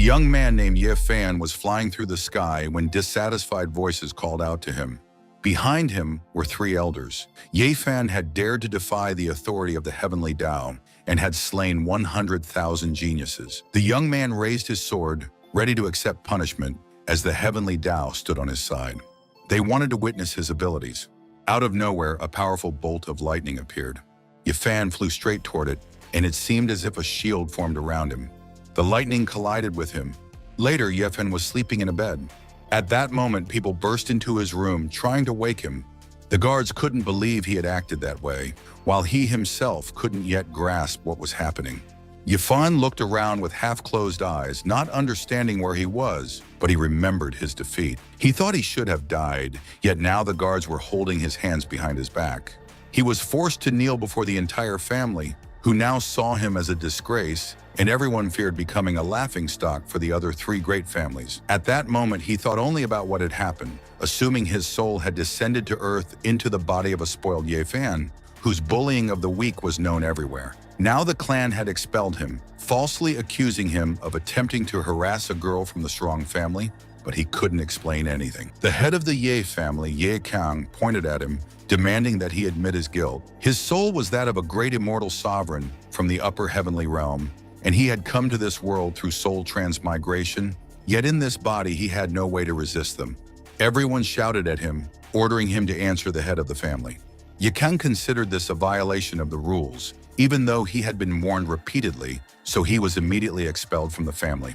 young man named Ye Fan was flying through the sky when dissatisfied voices called out to him. Behind him were three elders. Ye Fan had dared to defy the authority of the heavenly Tao and had slain 100,000 geniuses. The young man raised his sword, ready to accept punishment, as the heavenly Tao stood on his side. They wanted to witness his abilities. Out of nowhere, a powerful bolt of lightning appeared. Ye Fan flew straight toward it, and it seemed as if a shield formed around him. The lightning collided with him. Later, Ye Fan was sleeping in a bed. At that moment, people burst into his room, trying to wake him. The guards couldn't believe he had acted that way, while he himself couldn't yet grasp what was happening. Ye Fan looked around with half-closed eyes, not understanding where he was, but he remembered his defeat. He thought he should have died, yet now the guards were holding his hands behind his back. He was forced to kneel before the entire family, who now saw him as a disgrace, and everyone feared becoming a laughingstock for the other three great families. At that moment, he thought only about what had happened, assuming his soul had descended to earth into the body of a spoiled Ye Fan, whose bullying of the weak was known everywhere. Now the clan had expelled him, falsely accusing him of attempting to harass a girl from the strong family, but he couldn't explain anything. The head of the Ye family, Ye Kang, pointed at him, demanding that he admit his guilt. His soul was that of a great immortal sovereign from the upper heavenly realm, and he had come to this world through soul transmigration, yet in this body he had no way to resist them. Everyone shouted at him, ordering him to answer the head of the family. Ye Kang considered this a violation of the rules, even though he had been warned repeatedly, so he was immediately expelled from the family.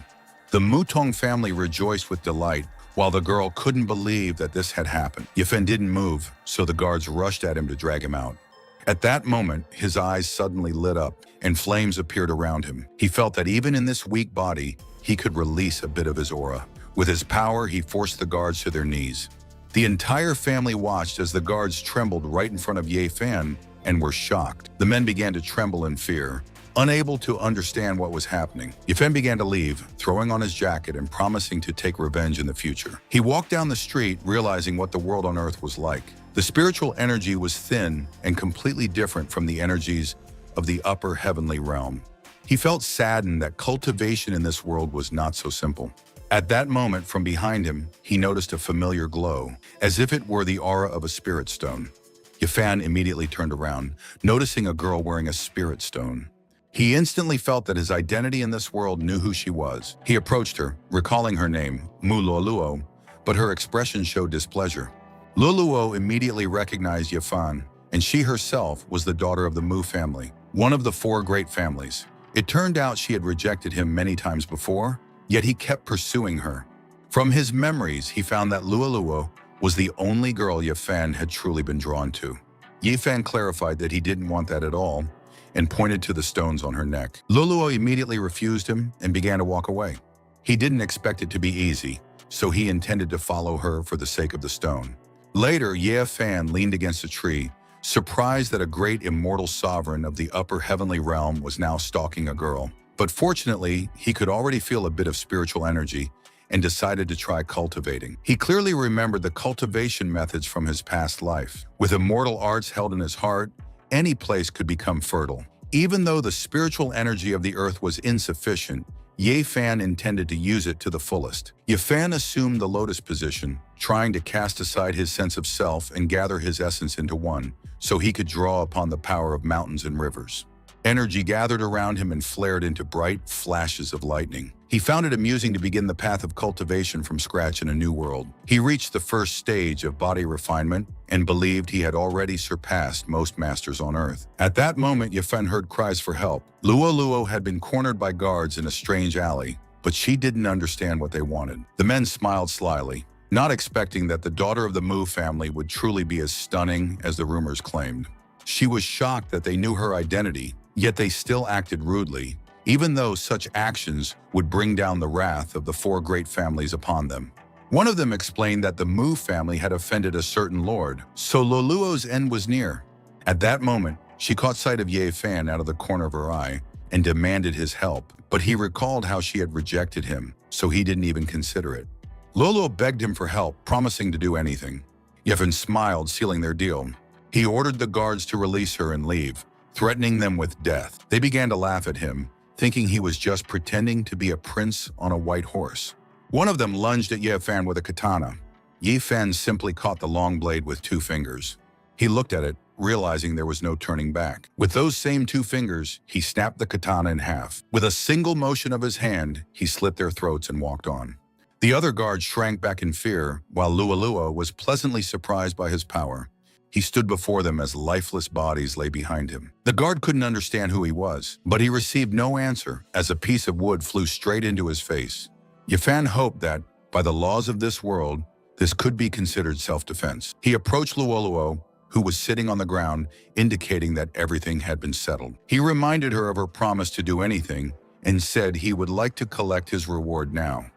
The Mutong family rejoiced with delight, while the girl couldn't believe that this had happened. Ye Fan didn't move, so the guards rushed at him to drag him out. At that moment, his eyes suddenly lit up, and flames appeared around him. He felt that even in this weak body, he could release a bit of his aura. With his power, he forced the guards to their knees. The entire family watched as the guards trembled right in front of Ye Fan and were shocked. The men began to tremble in fear, unable to understand what was happening. Ye Fan began to leave, throwing on his jacket and promising to take revenge in the future. He walked down the street, realizing what the world on Earth was like. The spiritual energy was thin and completely different from the energies of the upper heavenly realm. He felt saddened that cultivation in this world was not so simple. At that moment, from behind him, he noticed a familiar glow, as if it were the aura of a spirit stone. Ye Fan immediately turned around, noticing a girl wearing a spirit stone. He instantly felt that his identity in this world knew who she was. He approached her, recalling her name, Mu Luoluo, but her expression showed displeasure. Luoluo immediately recognized Ye Fan, and she herself was the daughter of the Mu family, one of the four great families. It turned out she had rejected him many times before, yet he kept pursuing her. From his memories, he found that Luoluo was the only girl Ye Fan had truly been drawn to. Ye Fan clarified that he didn't want that at all, and pointed to the stones on her neck. Luoluo immediately refused him and began to walk away. He didn't expect it to be easy, so he intended to follow her for the sake of the stone. Later, Ye Fan leaned against a tree, surprised that a great immortal sovereign of the upper heavenly realm was now stalking a girl. But fortunately, he could already feel a bit of spiritual energy and decided to try cultivating. He clearly remembered the cultivation methods from his past life. With immortal arts held in his heart, any place could become fertile. Even though the spiritual energy of the earth was insufficient, Ye Fan intended to use it to the fullest. Ye Fan assumed the lotus position, trying to cast aside his sense of self and gather his essence into one, so he could draw upon the power of mountains and rivers. Energy gathered around him and flared into bright flashes of lightning. He found it amusing to begin the path of cultivation from scratch in a new world. He reached the first stage of body refinement and believed he had already surpassed most masters on Earth. At that moment, Ye Fan heard cries for help. Luoluo had been cornered by guards in a strange alley, but she didn't understand what they wanted. The men smiled slyly, not expecting that the daughter of the Mu family would truly be as stunning as the rumors claimed. She was shocked that they knew her identity, yet they still acted rudely, even though such actions would bring down the wrath of the four great families upon them. One of them explained that the Mu family had offended a certain lord, so Luoluo's end was near. At that moment, she caught sight of Ye Fan out of the corner of her eye and demanded his help, but he recalled how she had rejected him, so he didn't even consider it. Luoluo begged him for help, promising to do anything. Ye Fan smiled, sealing their deal. He ordered the guards to release her and leave, threatening them with death. They began to laugh at him, thinking he was just pretending to be a prince on a white horse. One of them lunged at Ye Fan with a katana. Ye Fan simply caught the long blade with 2 fingers. He looked at it, realizing there was no turning back. With those same 2 fingers, he snapped the katana in half. With a single motion of his hand, he slit their throats and walked on. The other guards shrank back in fear, while Lualua was pleasantly surprised by his power. He stood before them as lifeless bodies lay behind him. The guard couldn't understand who he was, but he received no answer as a piece of wood flew straight into his face. Ye Fan hoped that, by the laws of this world, this could be considered self-defense. He approached Lualua, who was sitting on the ground, indicating that everything had been settled. He reminded her of her promise to do anything and said he would like to collect his reward now.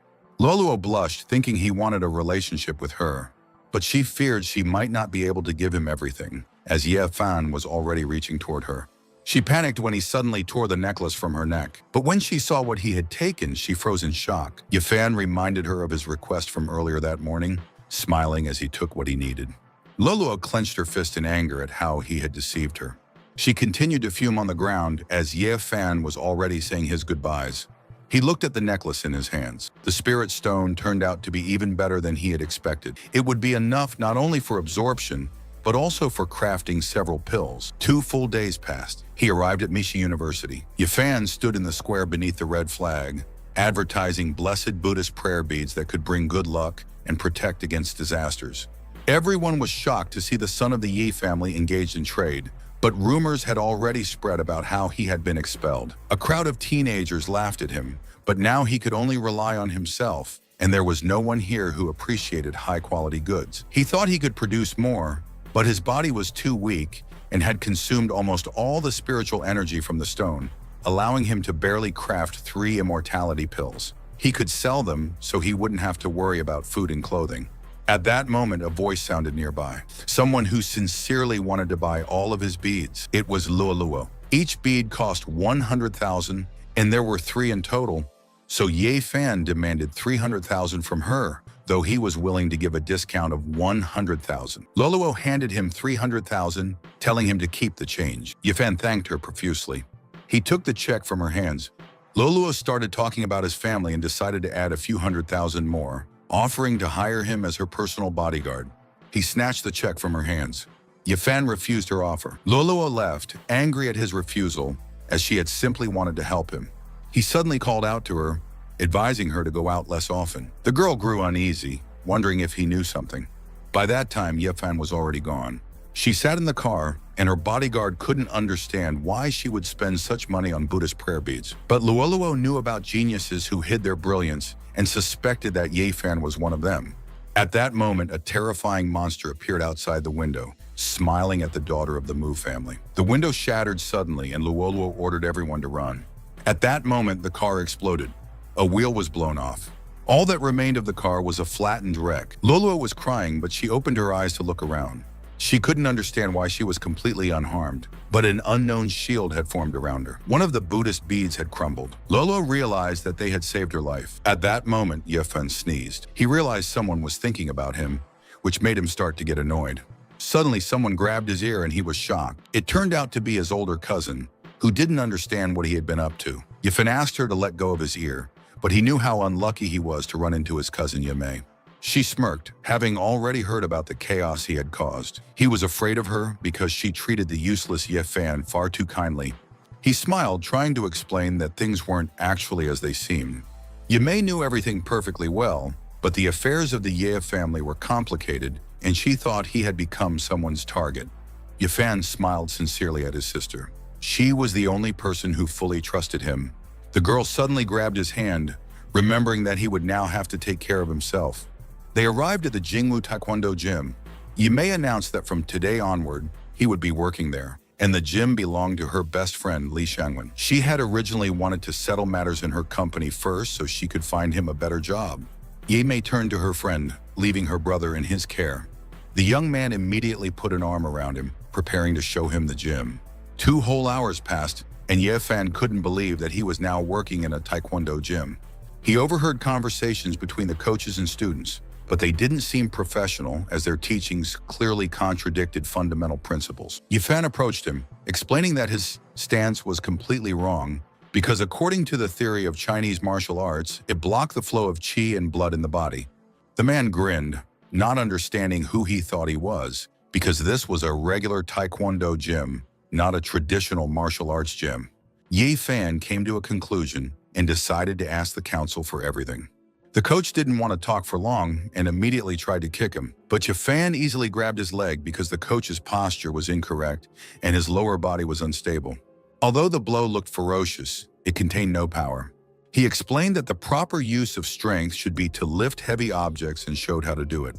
Lualua blushed, thinking he wanted a relationship with her, but she feared she might not be able to give him everything, as Ye Fan was already reaching toward her. She panicked when he suddenly tore the necklace from her neck, but when she saw what he had taken, she froze in shock. Ye Fan reminded her of his request from earlier that morning, smiling as he took what he needed. Lualua clenched her fist in anger at how he had deceived her. She continued to fume on the ground as Ye Fan was already saying his goodbyes. He looked at the necklace in his hands. The spirit stone turned out to be even better than he had expected. It would be enough not only for absorption, but also for crafting several pills. 2 full days passed. He arrived at Misha University. Ye Fan stood in the square beneath the red flag, advertising blessed Buddhist prayer beads that could bring good luck and protect against disasters. Everyone was shocked to see the son of the Yi family engaged in trade, but rumors had already spread about how he had been expelled. A crowd of teenagers laughed at him, but now he could only rely on himself, and there was no one here who appreciated high-quality goods. He thought he could produce more, but his body was too weak and had consumed almost all the spiritual energy from the stone, allowing him to barely craft 3 immortality pills. He could sell them so he wouldn't have to worry about food and clothing. At that moment, a voice sounded nearby. Someone who sincerely wanted to buy all of his beads. It was Lualua. Each bead cost 100,000, and there were 3 in total, so Ye Fan demanded 300,000 from her, though he was willing to give a discount of 100,000. Lualua handed him 300,000, telling him to keep the change. Ye Fan thanked her profusely. He took the check from her hands. Lualua started talking about his family and decided to add a few 100,000 more, offering to hire him as her personal bodyguard. He snatched the check from her hands. Ye Fan refused her offer. Lualua left, angry at his refusal, as she had simply wanted to help him. He suddenly called out to her, advising her to go out less often. The girl grew uneasy, wondering if he knew something. By that time, Ye Fan was already gone. She sat in the car, and her bodyguard couldn't understand why she would spend such money on Buddhist prayer beads. But Lualua knew about geniuses who hid their brilliance and suspected that Ye Fan was one of them. At that moment, a terrifying monster appeared outside the window, smiling at the daughter of the Mu family. The window shattered suddenly, and Lualua ordered everyone to run. At that moment, the car exploded. A wheel was blown off. All that remained of the car was a flattened wreck. Lualua was crying, but she opened her eyes to look around. She couldn't understand why she was completely unharmed, but an unknown shield had formed around her. One of the Buddhist beads had crumbled. Lualua realized that they had saved her life. At that moment, Ye Fan sneezed. He realized someone was thinking about him, which made him start to get annoyed. Suddenly, someone grabbed his ear and he was shocked. It turned out to be his older cousin, who didn't understand what he had been up to. Ye Fan asked her to let go of his ear, but he knew how unlucky he was to run into his cousin Yamei. She smirked, having already heard about the chaos he had caused. He was afraid of her because she treated the useless Ye Fan far too kindly. He smiled, trying to explain that things weren't actually as they seemed. Yamei knew everything perfectly well, but the affairs of the Ye family were complicated, and she thought he had become someone's target. Ye Fan smiled sincerely at his sister. She was the only person who fully trusted him. The girl suddenly grabbed his hand, remembering that he would now have to take care of himself. They arrived at the Jingwu Taekwondo gym. Yamei announced that from today onward, he would be working there, and the gym belonged to her best friend, Li Shangwen. She had originally wanted to settle matters in her company first so she could find him a better job. Yamei turned to her friend, leaving her brother in his care. The young man immediately put an arm around him, preparing to show him the gym. 2 whole hours passed, and Ye Fan couldn't believe that he was now working in a Taekwondo gym. He overheard conversations between the coaches and students, but they didn't seem professional as their teachings clearly contradicted fundamental principles. Ye Fan approached him, explaining that his stance was completely wrong, because according to the theory of Chinese martial arts, it blocked the flow of qi and blood in the body. The man grinned, not understanding who he thought he was, because this was a regular Taekwondo gym, not a traditional martial arts gym. Ye Fan came to a conclusion and decided to ask the council for everything. The coach didn't want to talk for long and immediately tried to kick him, but Ye Fan easily grabbed his leg because the coach's posture was incorrect and his lower body was unstable. Although the blow looked ferocious, it contained no power. He explained that the proper use of strength should be to lift heavy objects and showed how to do it.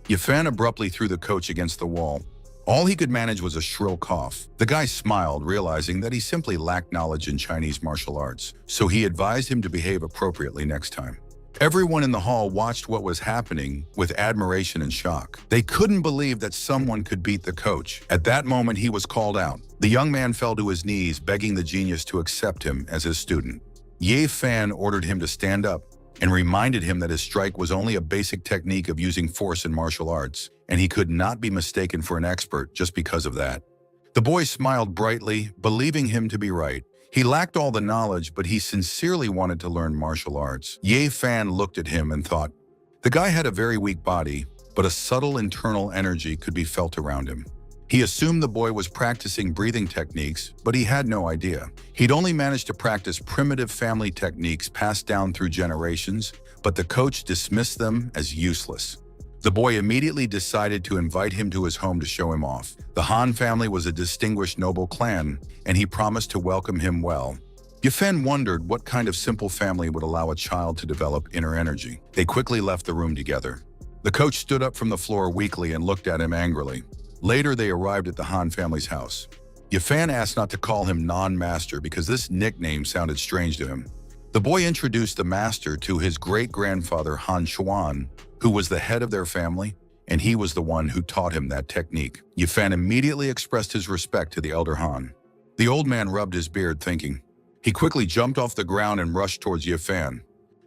Ye Fan abruptly threw the coach against the wall. All he could manage was a shrill cough. The guy smiled, realizing that he simply lacked knowledge in Chinese martial arts, so he advised him to behave appropriately next time. Everyone in the hall watched what was happening with admiration and shock. They couldn't believe that someone could beat the coach. At that moment, he was called out. The young man fell to his knees, begging the genius to accept him as his student. Ye Fan ordered him to stand up and reminded him that his strike was only a basic technique of using force in martial arts, and he could not be mistaken for an expert just because of that. The boy smiled brightly, believing him to be right. He lacked all the knowledge, but he sincerely wanted to learn martial arts. Ye Fan looked at him and thought, the guy had a very weak body, but a subtle internal energy could be felt around him. He assumed the boy was practicing breathing techniques, but he had no idea. He'd only managed to practice primitive family techniques passed down through generations, but the coach dismissed them as useless. The boy immediately decided to invite him to his home to show him off. The Han family was a distinguished noble clan, and he promised to welcome him well. Ye Fan wondered what kind of simple family would allow a child to develop inner energy. They quickly left the room together. The coach stood up from the floor weakly and looked at him angrily. Later, they arrived at the Han family's house. Ye Fan asked not to call him non-master because this nickname sounded strange to him. The boy introduced the master to his great-grandfather Han Xuan, who was the head of their family, and he was the one who taught him that technique. Ye Fan immediately expressed his respect to the elder Han. The old man rubbed his beard, thinking. He quickly jumped off the ground and rushed towards Ye Fan.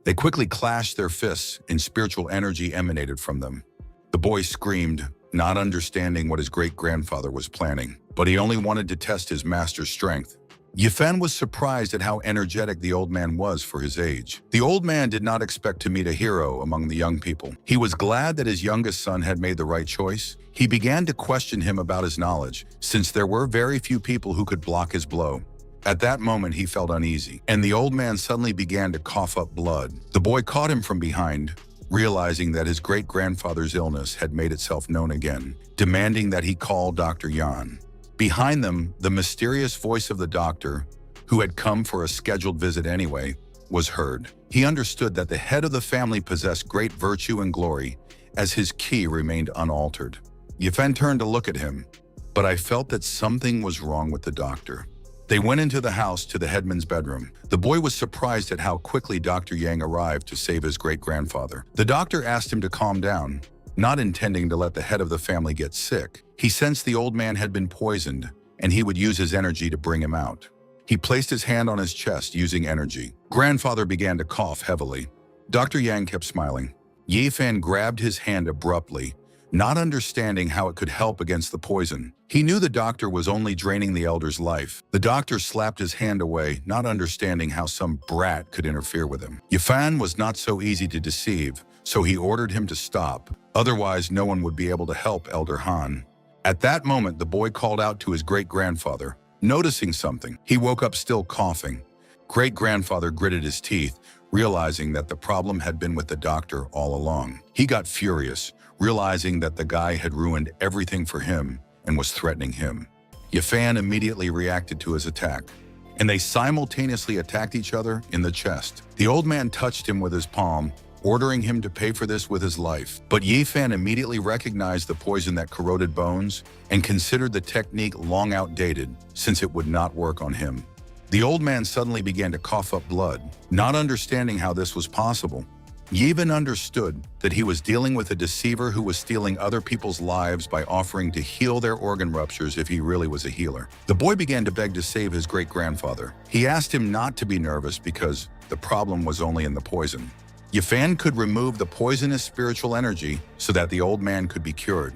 They quickly clashed their fists, and spiritual energy emanated from them. The boy screamed, not understanding what his great-grandfather was planning, but he only wanted to test his master's strength. Ye Fan was surprised at how energetic the old man was for his age. The old man did not expect to meet a hero among the young people. He was glad that his youngest son had made the right choice. He began to question him about his knowledge, since there were very few people who could block his blow. At that moment, he felt uneasy, and the old man suddenly began to cough up blood. The boy caught him from behind, realizing that his great-grandfather's illness had made itself known again, demanding that he call Dr. Yan. Behind them, the mysterious voice of the doctor, who had come for a scheduled visit anyway, was heard. He understood that the head of the family possessed great virtue and glory, as his key remained unaltered. Ye Fan turned to look at him, but I felt that something was wrong with the doctor. They went into the house to the headman's bedroom. The boy was surprised at how quickly Dr. Yang arrived to save his great-grandfather. The doctor asked him to calm down, not intending to let the head of the family get sick. He sensed the old man had been poisoned, and he would use his energy to bring him out. He placed his hand on his chest using energy. Grandfather began to cough heavily. Dr. Yang kept smiling. Ye Fan grabbed his hand abruptly, not understanding how it could help against the poison. He knew the doctor was only draining the elder's life. The doctor slapped his hand away, not understanding how some brat could interfere with him. Ye Fan was not so easy to deceive, so he ordered him to stop. Otherwise, no one would be able to help Elder Han. At that moment, the boy called out to his great-grandfather, noticing something. He woke up still coughing. Great-grandfather gritted his teeth, realizing that the problem had been with the doctor all along. He got furious, realizing that the guy had ruined everything for him and was threatening him. Ye Fan immediately reacted to his attack, and they simultaneously attacked each other in the chest. The old man touched him with his palm, ordering him to pay for this with his life. But Ye Fan immediately recognized the poison that corroded bones and considered the technique long outdated, since it would not work on him. The old man suddenly began to cough up blood, not understanding how this was possible. Ye Fan understood that he was dealing with a deceiver who was stealing other people's lives by offering to heal their organ ruptures if he really was a healer. The boy began to beg to save his great-grandfather. He asked him not to be nervous because the problem was only in the poison. Ye Fan could remove the poisonous spiritual energy so that the old man could be cured.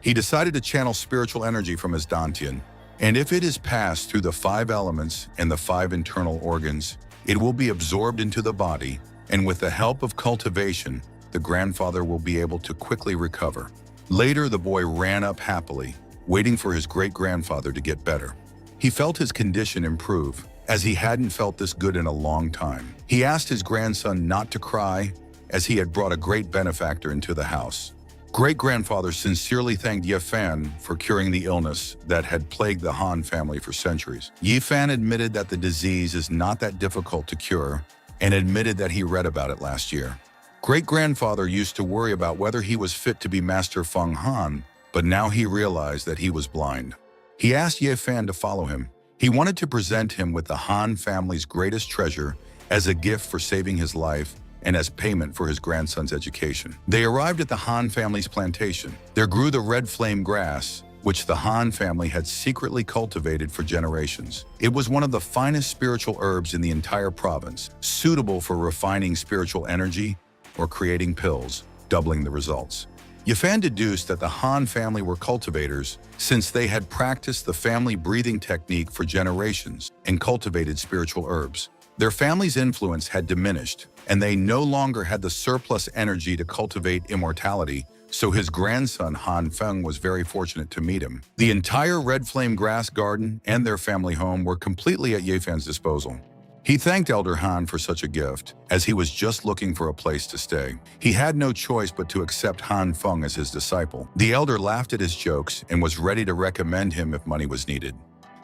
He decided to channel spiritual energy from his dantian, And if it is passed through the 5 elements and the 5 internal organs, it will be absorbed into the body, and with the help of cultivation, the grandfather will be able to quickly recover. Later, the boy ran up happily, waiting for his great-grandfather to get better. He felt his condition improve, as he hadn't felt this good in a long time. He asked his grandson not to cry, as he had brought a great benefactor into the house. Great-grandfather sincerely thanked Ye Fan for curing the illness that had plagued the Han family for centuries. Ye Fan admitted that the disease is not that difficult to cure, and admitted that he read about it last year. Great-grandfather used to worry about whether he was fit to be Master Feng Han, but now he realized that he was blind. He asked Ye Fan to follow him. He wanted to present him with the Han family's greatest treasure as a gift for saving his life and as payment for his grandson's education. They arrived at the Han family's plantation. There grew the red flame grass, which the Han family had secretly cultivated for generations. It was one of the finest spiritual herbs in the entire province, suitable for refining spiritual energy or creating pills, doubling the results. Ye Fan deduced that the Han family were cultivators since they had practiced the family breathing technique for generations and cultivated spiritual herbs. Their family's influence had diminished, and they no longer had the surplus energy to cultivate immortality, so his grandson Han Feng was very fortunate to meet him. The entire red flame grass garden and their family home were completely at Ye Fan's disposal. He thanked Elder Han for such a gift, as he was just looking for a place to stay. He had no choice but to accept Han Feng as his disciple. The elder laughed at his jokes and was ready to recommend him if money was needed.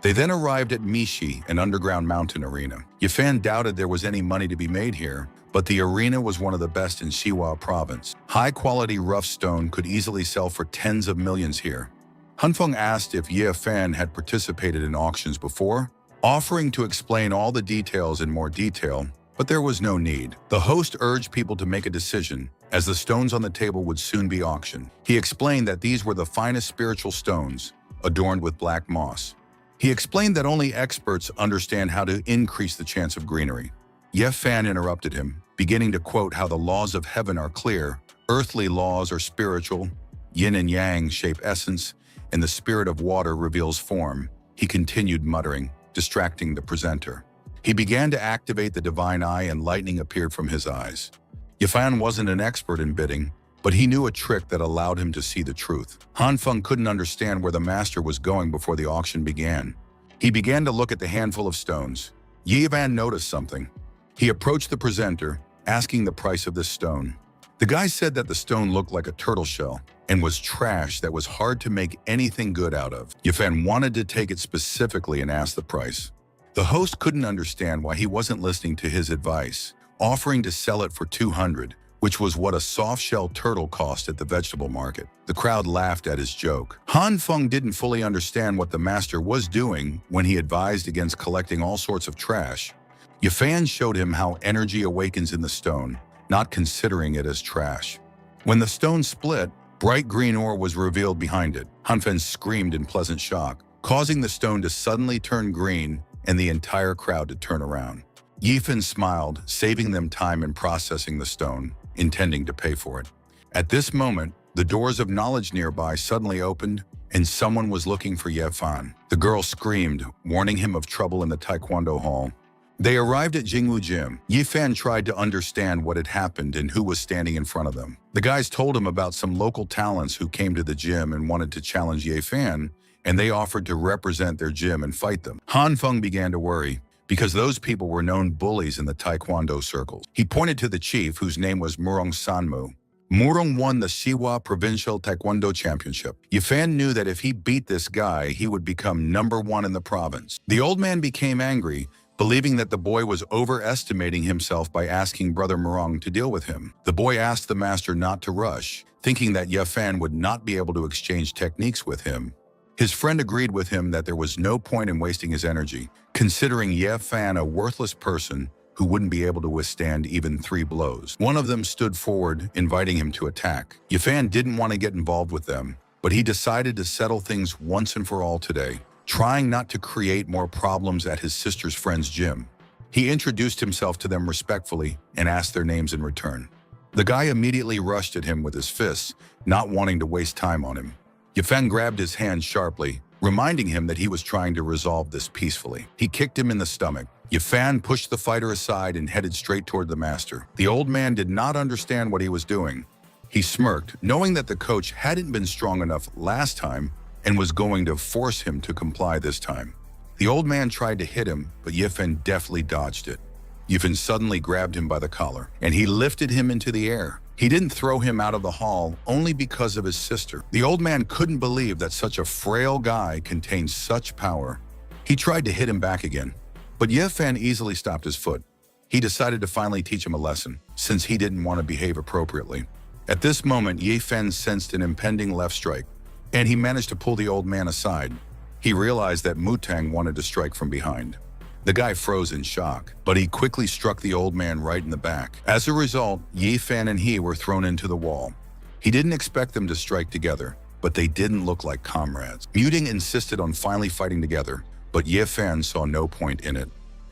They then arrived at Mishi, an underground mountain arena. Ye Fan doubted there was any money to be made here, but the arena was one of the best in Siwa province. High-quality rough stone could easily sell for tens of millions here. Han Feng asked if Ye Fan had participated in auctions before, offering to explain all the details in more detail, but there was no need. The host urged people to make a decision, as the stones on the table would soon be auctioned. He explained that these were the finest spiritual stones, adorned with black moss. He explained that only experts understand how to increase the chance of greenery. Ye Fan interrupted him, beginning to quote how the laws of heaven are clear, earthly laws are spiritual, yin and yang shape essence, and the spirit of water reveals form. He continued muttering, distracting the presenter. He began to activate the divine eye and lightning appeared from his eyes. Ye Fan wasn't an expert in bidding, but he knew a trick that allowed him to see the truth. Han Feng couldn't understand where the master was going before the auction began. He began to look at the handful of stones. Ye Fan noticed something. He approached the presenter, asking the price of this stone. The guy said that the stone looked like a turtle shell and was trash that was hard to make anything good out of. Ye Fan wanted to take it specifically and ask the price. The host couldn't understand why he wasn't listening to his advice, offering to sell it for 200, which was what a soft-shell turtle cost at the vegetable market. The crowd laughed at his joke. Han Feng didn't fully understand what the master was doing when he advised against collecting all sorts of trash. Ye Fan showed him how energy awakens in the stone, not considering it as trash. When the stone split, bright green ore was revealed behind it. Han Feng screamed in pleasant shock, causing the stone to suddenly turn green and the entire crowd to turn around. Ye Fan smiled, saving them time in processing the stone, intending to pay for it. At this moment, the doors of knowledge nearby suddenly opened, and someone was looking for Ye Fan. The girl screamed, warning him of trouble in the Taekwondo hall. They arrived at Jingwu Gym. Ye Fan tried to understand what had happened and who was standing in front of them. The guys told him about some local talents who came to the gym and wanted to challenge Ye Fan, and they offered to represent their gym and fight them. Han Feng began to worry, because those people were known bullies in the Taekwondo circles. He pointed to the chief, whose name was Murong Sanmu. Murong won the Siwa Provincial Taekwondo Championship. Ye Fan knew that if he beat this guy, he would become #1 in the province. The old man became angry, believing that the boy was overestimating himself by asking Brother Murong to deal with him. The boy asked the master not to rush, thinking that Ye Fan would not be able to exchange techniques with him. His friend agreed with him that there was no point in wasting his energy, considering Ye Fan a worthless person who wouldn't be able to withstand even 3 blows. One of them stood forward, inviting him to attack. Ye Fan didn't want to get involved with them, but he decided to settle things once and for all today, trying not to create more problems at his sister's friend's gym. He introduced himself to them respectfully and asked their names in return. The guy immediately rushed at him with his fists, not wanting to waste time on him. Ye Fan grabbed his hand sharply, reminding him that he was trying to resolve this peacefully. He kicked him in the stomach. Yifan pushed the fighter aside and headed straight toward the master. The old man did not understand what he was doing. He smirked, knowing that the coach hadn't been strong enough last time and was going to force him to comply this time. The old man tried to hit him, but Yifan deftly dodged it. Yifan suddenly grabbed him by the collar, and he lifted him into the air. He didn't throw him out of the hall only because of his sister. The old man couldn't believe that such a frail guy contained such power. He tried to hit him back again, but Yifan easily stopped his foot. He decided to finally teach him a lesson, since he didn't want to behave appropriately. At this moment, Yifan sensed an impending left strike, and he managed to pull the old man aside. He realized that Mutang wanted to strike from behind. The guy froze in shock, but he quickly struck the old man right in the back. As a result, Yifan and he were thrown into the wall. He didn't expect them to strike together, but they didn't look like comrades. Mutang insisted on finally fighting together, but Yifan saw no point in it.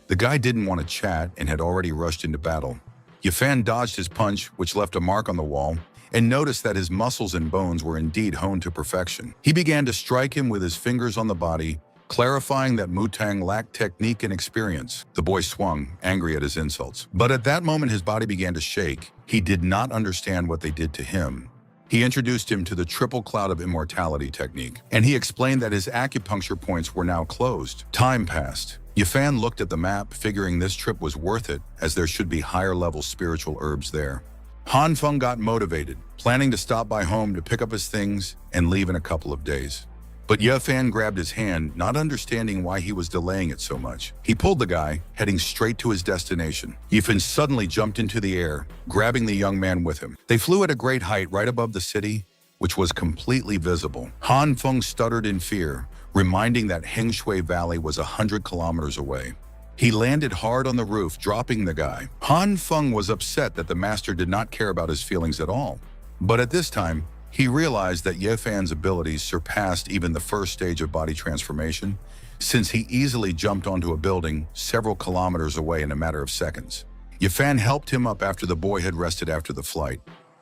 The guy didn't want to chat and had already rushed into battle. Yifan dodged his punch, which left a mark on the wall, and noticed that his muscles and bones were indeed honed to perfection. He began to strike him with his fingers on the body, clarifying that Mutang lacked technique and experience. The boy swung, angry at his insults. But at that moment, his body began to shake. He did not understand what they did to him. He introduced him to the triple cloud of immortality technique, and he explained that his acupuncture points were now closed. Time passed. Yifan looked at the map, figuring this trip was worth it, as there should be higher-level spiritual herbs there. Han Feng got motivated, planning to stop by home to pick up his things and leave in a couple of days. But Yifan grabbed his hand, not understanding why he was delaying it so much. He pulled the guy, heading straight to his destination. Yifan suddenly jumped into the air, grabbing the young man with him. They flew at a great height right above the city, which was completely visible. Han Feng stuttered in fear, reminding that Hengshui Valley was 100 kilometers away. He landed hard on the roof, dropping the guy. Han Feng was upset that the master did not care about his feelings at all. But at this time, he realized that Yifan's abilities surpassed even the first stage of body transformation, since he easily jumped onto a building several kilometers away in a matter of seconds. Yifan helped him up after the boy had rested after the flight.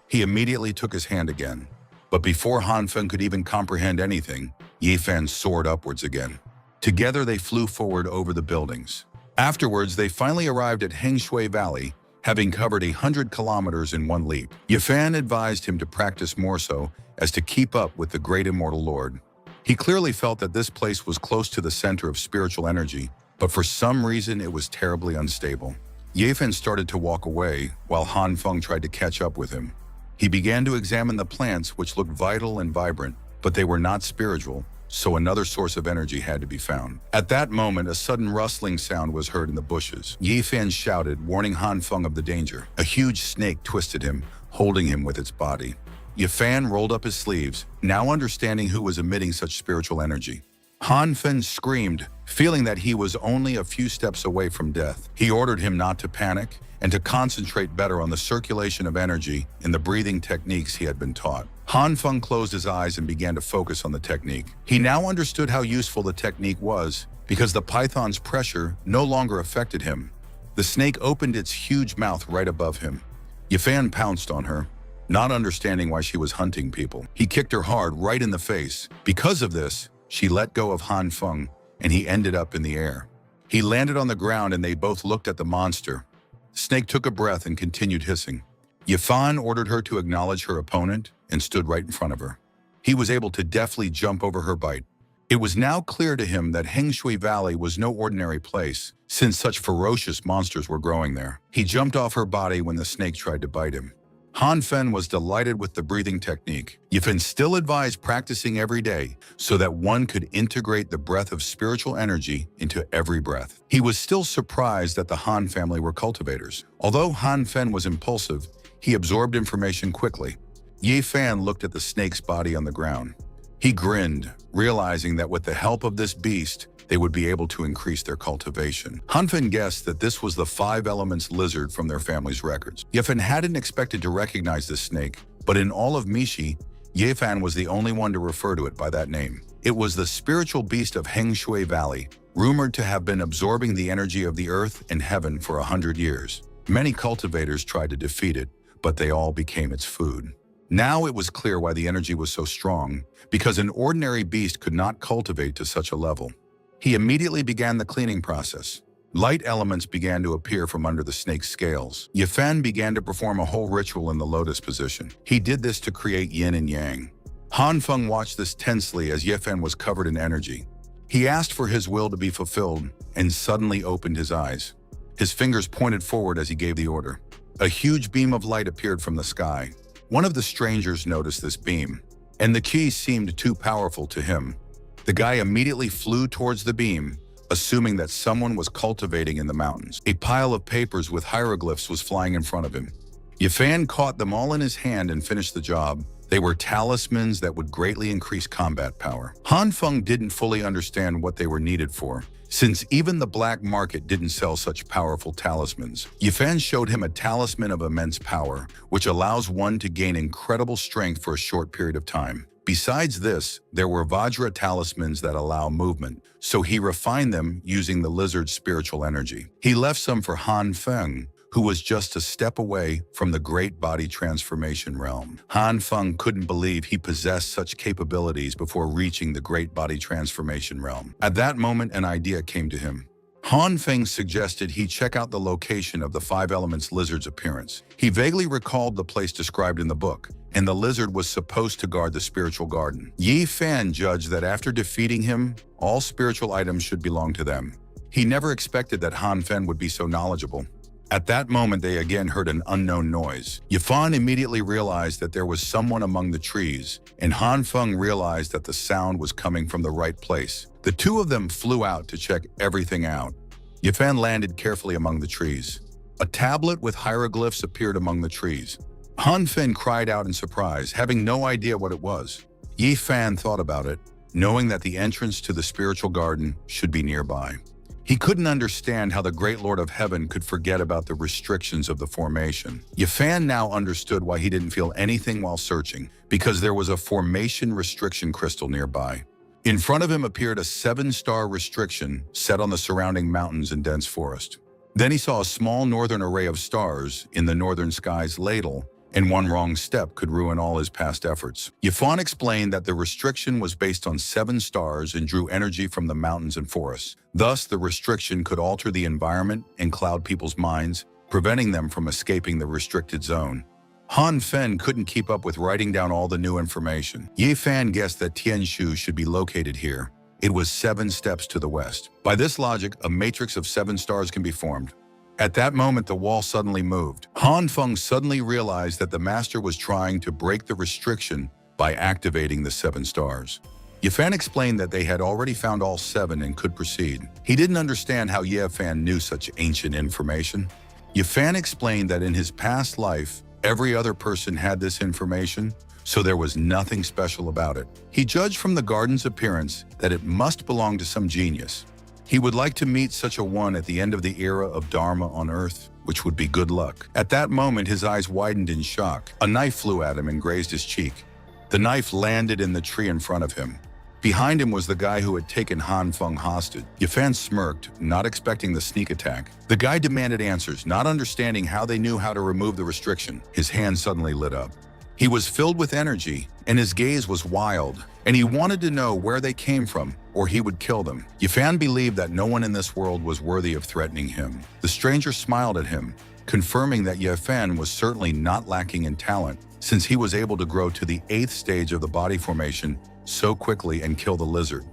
He immediately took his hand again. But before Han Feng could even comprehend anything, Yifan soared upwards again. Together they flew forward over the buildings. Afterwards, they finally arrived at Hengshui Valley, having covered 100 kilometers in one leap. Yifan advised him to practice more so as to keep up with the great immortal lord. He clearly felt that this place was close to the center of spiritual energy, but for some reason it was terribly unstable. Yifan started to walk away while Han Feng tried to catch up with him. He began to examine the plants, which looked vital and vibrant, but they were not spiritual, so another source of energy had to be found. At that moment, a sudden rustling sound was heard in the bushes. Yifan shouted, warning Han Feng of the danger. A huge snake twisted him, holding him with its body. Yifan rolled up his sleeves, now understanding who was emitting such spiritual energy. Han Feng screamed, feeling that he was only a few steps away from death. He ordered him not to panic and to concentrate better on the circulation of energy and the breathing techniques he had been taught. Han Feng closed his eyes and began to focus on the technique. He now understood how useful the technique was because the python's pressure no longer affected him. The snake opened its huge mouth right above him. Yifan pounced on her, not understanding why she was hunting people. He kicked her hard right in the face. Because of this, she let go of Han Feng, and he ended up in the air. He landed on the ground and they both looked at the monster. The snake took a breath and continued hissing. Yifan ordered her to acknowledge her opponent and stood right in front of her. He was able to deftly jump over her bite. It was now clear to him that Hengshui Valley was no ordinary place, since such ferocious monsters were growing there. He jumped off her body when the snake tried to bite him. Han Feng was delighted with the breathing technique. Yifan still advised practicing every day so that one could integrate the breath of spiritual energy into every breath. He was still surprised that the Han family were cultivators. Although Han Feng was impulsive, he absorbed information quickly. Yifan looked at the snake's body on the ground. He grinned, realizing that with the help of this beast, they would be able to increase their cultivation. Han Feng guessed that this was the 5 elements lizard from their family's records. Yifan hadn't expected to recognize this snake, but in all of Mishi, Yifan was the only one to refer to it by that name. It was the spiritual beast of Hengshui Valley, rumored to have been absorbing the energy of the earth and heaven for 100 years. Many cultivators tried to defeat it, but they all became its food. Now it was clear why the energy was so strong, because an ordinary beast could not cultivate to such a level. He immediately began the cleaning process. Light elements began to appear from under the snake's scales. Yifan began to perform a whole ritual in the lotus position. He did this to create yin and yang. Han Feng watched this tensely as Yifan was covered in energy. He asked for his will to be fulfilled and suddenly opened his eyes. His fingers pointed forward as he gave the order. A huge beam of light appeared from the sky. One of the strangers noticed this beam, and the key seemed too powerful to him. The guy immediately flew towards the beam, assuming that someone was cultivating in the mountains. A pile of papers with hieroglyphs was flying in front of him. Yifan caught them all in his hand and finished the job. They were talismans that would greatly increase combat power. Han Feng didn't fully understand what they were needed for, since even the black market didn't sell such powerful talismans. Yifan showed him a talisman of immense power, which allows one to gain incredible strength for a short period of time. Besides this, there were Vajra talismans that allow movement, so he refined them using the lizard's spiritual energy. He left some for Han Feng, who was just a step away from the great body transformation realm. Han Feng couldn't believe he possessed such capabilities before reaching the great body transformation realm. At that moment, an idea came to him. Han Feng suggested he check out the location of the Five Elements lizard's appearance. He vaguely recalled the place described in the book, and the lizard was supposed to guard the spiritual garden. Yi Fan judged that after defeating him, all spiritual items should belong to them. He never expected that Han Feng would be so knowledgeable. At that moment, they again heard an unknown noise. Yifan immediately realized that there was someone among the trees, and Han Feng realized that the sound was coming from the right place. The two of them flew out to check everything out. Yifan landed carefully among the trees. A tablet with hieroglyphs appeared among the trees. Han Feng cried out in surprise, having no idea what it was. Yifan thought about it, knowing that the entrance to the spiritual garden should be nearby. He couldn't understand how the Great Lord of Heaven could forget about the restrictions of the formation. Yifan now understood why he didn't feel anything while searching, because there was a formation restriction crystal nearby. In front of him appeared a 7-star restriction set on the surrounding mountains and dense forest. Then he saw a small northern array of stars in the northern sky's ladle, and one wrong step could ruin all his past efforts. Yifan explained that the restriction was based on 7 stars and drew energy from the mountains and forests. Thus, the restriction could alter the environment and cloud people's minds, preventing them from escaping the restricted zone. Han Feng couldn't keep up with writing down all the new information. Ye Fan guessed that Tianshu should be located here. It was 7 steps to the west. By this logic, a matrix of 7 stars can be formed. At that moment, the wall suddenly moved. Han Feng suddenly realized that the master was trying to break the restriction by activating the 7 stars. Yifan explained that they had already found all 7 and could proceed. He didn't understand how Yifan knew such ancient information. Yifan explained that in his past life, every other person had this information, so there was nothing special about it. He judged from the garden's appearance that it must belong to some genius. He would like to meet such a one at the end of the era of Dharma on Earth, which would be good luck. At that moment, his eyes widened in shock. A knife flew at him and grazed his cheek. The knife landed in the tree in front of him. Behind him was the guy who had taken Han Feng hostage. Yifan smirked, not expecting the sneak attack. The guy demanded answers, not understanding how they knew how to remove the restriction. His hand suddenly lit up. He was filled with energy, and his gaze was wild, and he wanted to know where they came from, or he would kill them. Yifan believed that no one in this world was worthy of threatening him. The stranger smiled at him, confirming that Yifan was certainly not lacking in talent, since he was able to grow to the 8th stage of the body formation so quickly and kill the lizard.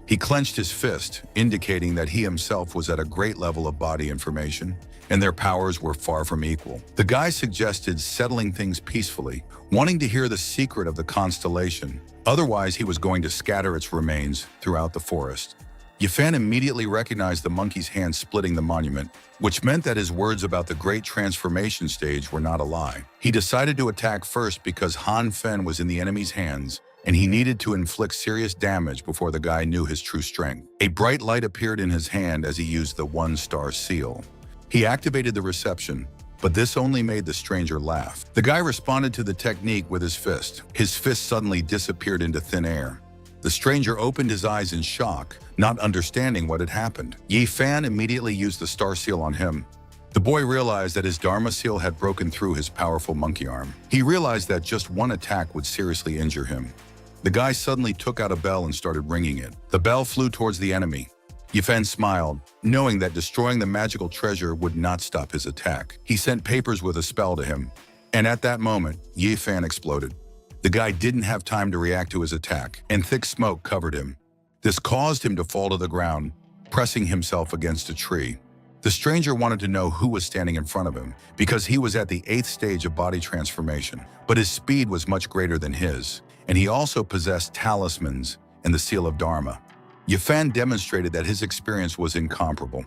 He clenched his fist, indicating that he himself was at a great level of body information, and their powers were far from equal. The guy suggested settling things peacefully, wanting to hear the secret of the constellation. Otherwise, he was going to scatter its remains throughout the forest. Yifan immediately recognized the monkey's hand splitting the monument, which meant that his words about the great transformation stage were not a lie. He decided to attack first because Han Feng was in the enemy's hands, and he needed to inflict serious damage before the guy knew his true strength. A bright light appeared in his hand as he used the 1-star seal. He activated the reception, but this only made the stranger laugh. The guy responded to the technique with his fist. His fist suddenly disappeared into thin air. The stranger opened his eyes in shock, not understanding what had happened. Yi Fan immediately used the star seal on him. The boy realized that his Dharma seal had broken through his powerful monkey arm. He realized that just one attack would seriously injure him. The guy suddenly took out a bell and started ringing it. The bell flew towards the enemy. Yifan smiled, knowing that destroying the magical treasure would not stop his attack. He sent papers with a spell to him, and at that moment, Yifan exploded. The guy didn't have time to react to his attack, and thick smoke covered him. This caused him to fall to the ground, pressing himself against a tree. The stranger wanted to know who was standing in front of him, because he was at the 8th stage of body transformation, but his speed was much greater than his, and he also possessed talismans and the seal of Dharma. Yifan demonstrated that his experience was incomparable.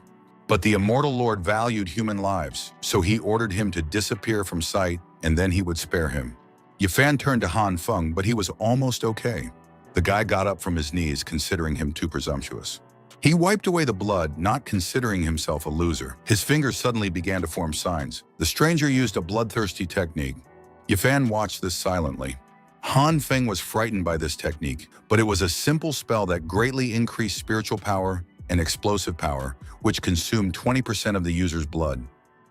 But the immortal lord valued human lives, so he ordered him to disappear from sight, and then he would spare him. Yifan turned to Han Feng, but he was almost okay. The guy got up from his knees, considering him too presumptuous. He wiped away the blood, not considering himself a loser. His fingers suddenly began to form signs. The stranger used a bloodthirsty technique. Yifan watched this silently. Han Feng was frightened by this technique, but it was a simple spell that greatly increased spiritual power and explosive power, which consumed 20% of the user's blood.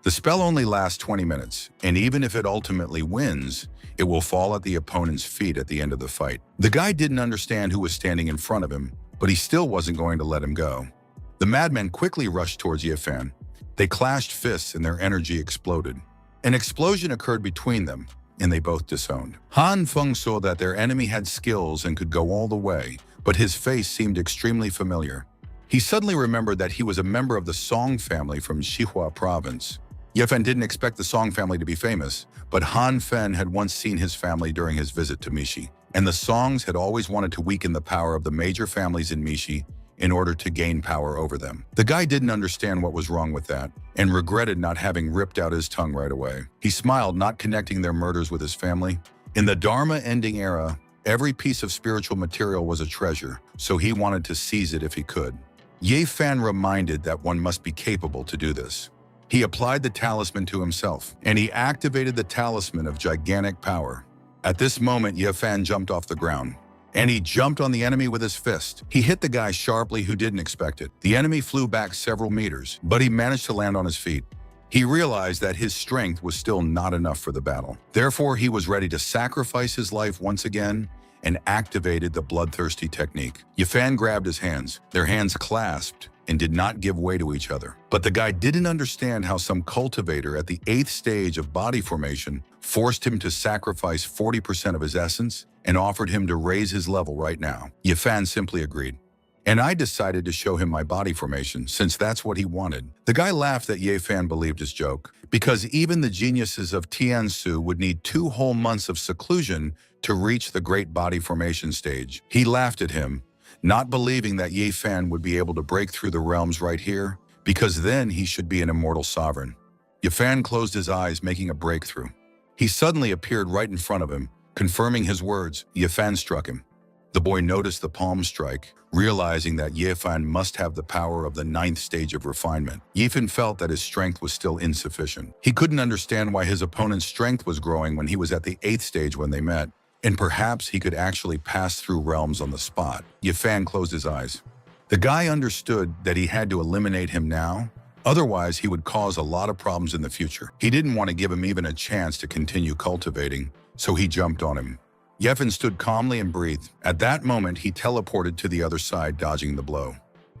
The spell only lasts 20 minutes, and even if it ultimately wins, it will fall at the opponent's feet at the end of the fight. The guy didn't understand who was standing in front of him, but he still wasn't going to let him go. The madmen quickly rushed towards Yifan. They clashed fists and their energy exploded. An explosion occurred between them, and they both disowned. Han Feng saw that their enemy had skills and could go all the way, but his face seemed extremely familiar. He suddenly remembered that he was a member of the Song family from Xihua province. Yifan didn't expect the Song family to be famous, but Han Feng had once seen his family during his visit to Mishi, and the Songs had always wanted to weaken the power of the major families in Mishi in order to gain power over them. The guy didn't understand what was wrong with that, and regretted not having ripped out his tongue right away. He smiled, not connecting their murders with his family. In the Dharma-ending era, every piece of spiritual material was a treasure, so he wanted to seize it if he could. Ye Fan reminded that one must be capable to do this. He applied the talisman to himself, and he activated the talisman of gigantic power. At this moment, Ye Fan jumped off the ground, and he jumped on the enemy with his fist. He hit the guy sharply who didn't expect it. The enemy flew back several meters, but he managed to land on his feet. He realized that his strength was still not enough for the battle. Therefore, he was ready to sacrifice his life once again and activated the bloodthirsty technique. Yifan grabbed his hands. Their hands clasped and did not give way to each other. But the guy didn't understand how some cultivator at the 8th stage of body formation forced him to sacrifice 40% of his essence and offered him to raise his level right now. Yifan simply agreed. And I decided to show him my body formation, since that's what he wanted. The guy laughed that Ye Fan believed his joke, because even the geniuses of Tiansu would need 2 whole months of seclusion to reach the great body formation stage. He laughed at him, not believing that Ye Fan would be able to break through the realms right here, because then he should be an immortal sovereign. Ye Fan closed his eyes, making a breakthrough. He suddenly appeared right in front of him, confirming his words. Ye Fan struck him. The boy noticed the palm strike, realizing that Ye Fan must have the power of the 9th stage of refinement. Ye Fan felt that his strength was still insufficient. He couldn't understand why his opponent's strength was growing when he was at the 8th stage when they met, and perhaps he could actually pass through realms on the spot. Ye Fan closed his eyes. The guy understood that he had to eliminate him now, otherwise he would cause a lot of problems in the future. He didn't want to give him even a chance to continue cultivating, so he jumped on him. Ye Fan stood calmly and breathed. At that moment, he teleported to the other side, dodging the blow.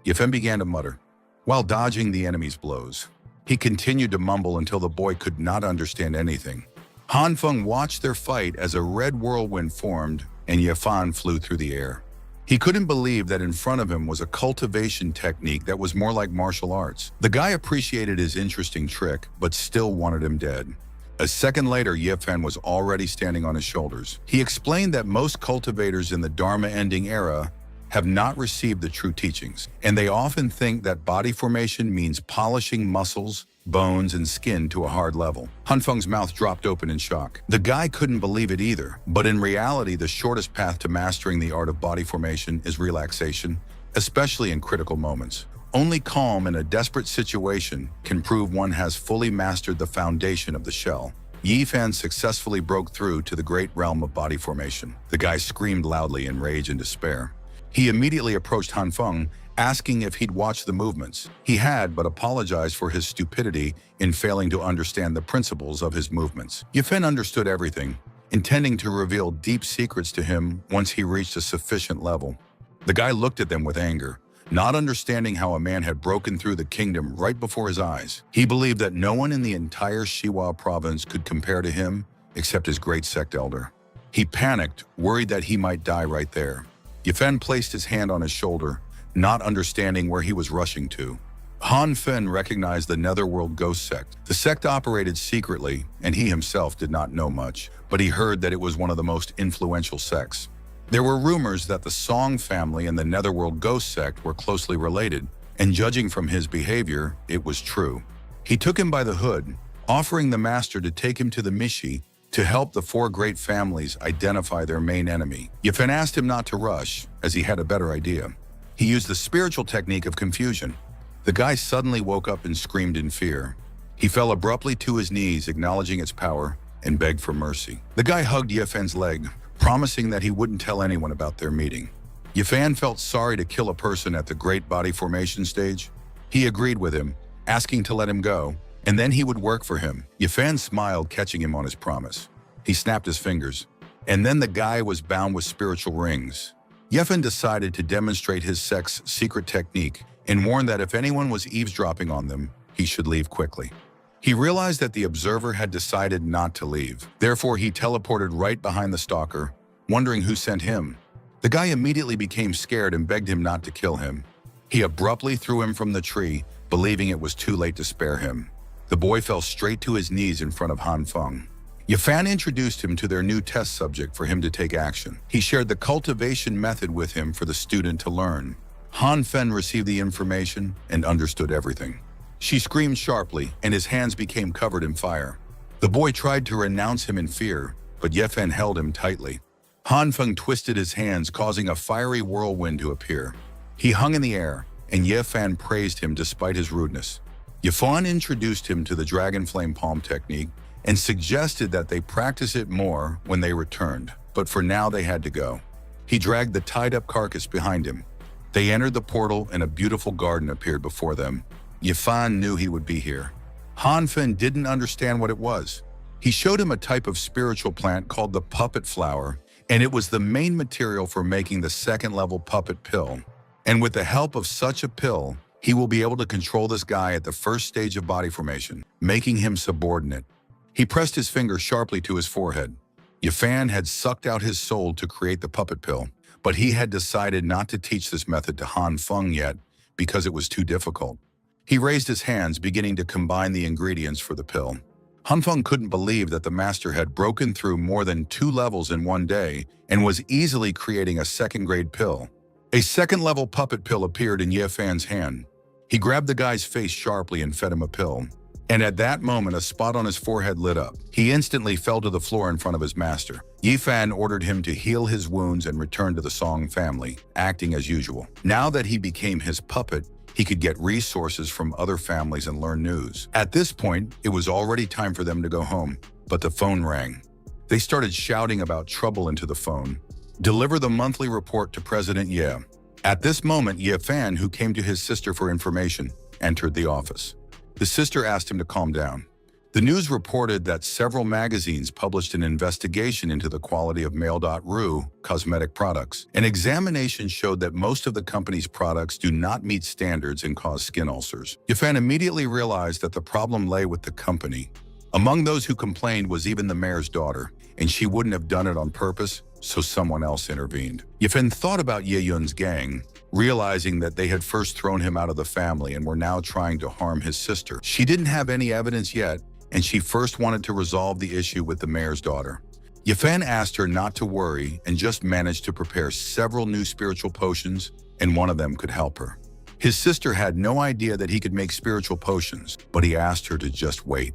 Ye Fan began to mutter. While dodging the enemy's blows, he continued to mumble until the boy could not understand anything. Han Feng watched their fight as a red whirlwind formed and Ye Fan flew through the air. He couldn't believe that in front of him was a cultivation technique that was more like martial arts. The guy appreciated his interesting trick, but still wanted him dead. A second later, Ye Fan was already standing on his shoulders. He explained that most cultivators in the Dharma-ending era have not received the true teachings, and they often think that body formation means polishing muscles, bones, and skin to a hard level. Han Feng's mouth dropped open in shock. The guy couldn't believe it either, but in reality, the shortest path to mastering the art of body formation is relaxation, especially in critical moments. Only calm in a desperate situation can prove one has fully mastered the foundation of the shell. Ye Fan successfully broke through to the great realm of body formation. The guy screamed loudly in rage and despair. He immediately approached Han Feng, asking if he'd watched the movements. He had, but apologized for his stupidity in failing to understand the principles of his movements. Yifen understood everything, intending to reveal deep secrets to him once he reached a sufficient level. The guy looked at them with anger, not understanding how a man had broken through the kingdom right before his eyes. He believed that no one in the entire Shiwa province could compare to him except his great sect elder. He panicked, worried that he might die right there. Yifen placed his hand on his shoulder, not understanding where he was rushing to. Han Fen recognized the Netherworld Ghost Sect. The sect operated secretly, and he himself did not know much, but he heard that it was one of the most influential sects. There were rumors that the Song family and the Netherworld Ghost Sect were closely related, and judging from his behavior, it was true. He took him by the hood, offering the master to take him to the Mishi to help the four great families identify their main enemy. Yifen asked him not to rush, as he had a better idea. He used the spiritual technique of confusion. The guy suddenly woke up and screamed in fear. He fell abruptly to his knees, acknowledging its power, and begged for mercy. The guy hugged Yifen's leg, promising that he wouldn't tell anyone about their meeting. Yifen felt sorry to kill a person at the Great Body Formation stage. He agreed with him, asking to let him go, and then he would work for him. Yifen smiled, catching him on his promise. He snapped his fingers, and then the guy was bound with spiritual rings. Yifen decided to demonstrate his sect's secret technique and warned that if anyone was eavesdropping on them, he should leave quickly. He realized that the observer had decided not to leave. Therefore, he teleported right behind the stalker, wondering who sent him. The guy immediately became scared and begged him not to kill him. He abruptly threw him from the tree, believing it was too late to spare him. The boy fell straight to his knees in front of Han Feng. Yifen introduced him to their new test subject for him to take action. He shared the cultivation method with him for the student to learn. Han Fen received the information and understood everything. She screamed sharply, and his hands became covered in fire. The boy tried to renounce him in fear, but Yifen held him tightly. Han Feng twisted his hands, causing a fiery whirlwind to appear. He hung in the air, and Yifen praised him despite his rudeness. Yifen introduced him to the Dragon Flame Palm technique and suggested that they practice it more when they returned, but for now they had to go. He dragged the tied-up carcass behind him. They entered the portal and a beautiful garden appeared before them. Yifen knew he would be here. Han Fen didn't understand what it was. He showed him a type of spiritual plant called the puppet flower, and it was the main material for making the second-level puppet pill. And with the help of such a pill, he will be able to control this guy at the first stage of body formation, making him subordinate. He pressed his finger sharply to his forehead. Yifen had sucked out his soul to create the puppet pill, but he had decided not to teach this method to Han Feng yet because it was too difficult. He raised his hands, beginning to combine the ingredients for the pill. Han Feng couldn't believe that the master had broken through more than 2 levels in one day and was easily creating a second-grade pill. A second-level puppet pill appeared in Yifen's hand. He grabbed the guy's face sharply and fed him a pill. And at that moment, a spot on his forehead lit up. He instantly fell to the floor in front of his master. Yifen ordered him to heal his wounds and return to the Song family, acting as usual. Now that he became his puppet, he could get resources from other families and learn news. At this point, it was already time for them to go home, but the phone rang. They started shouting about trouble into the phone. Deliver the monthly report to President Ye. At this moment, Yifen, who came to his sister for information, entered the office. The sister asked him to calm down. The news reported that several magazines published an investigation into the quality of Mail.ru cosmetic products. An examination showed that most of the company's products do not meet standards and cause skin ulcers. Yifen immediately realized that the problem lay with the company. Among those who complained was even the mayor's daughter, and she wouldn't have done it on purpose, so someone else intervened. Yifen thought about Ye Yun's gang, realizing that they had first thrown him out of the family and were now trying to harm his sister. She didn't have any evidence yet, and she first wanted to resolve the issue with the mayor's daughter. Yifen asked her not to worry and just managed to prepare several new spiritual potions, and one of them could help her. His sister had no idea that he could make spiritual potions, but he asked her to just wait.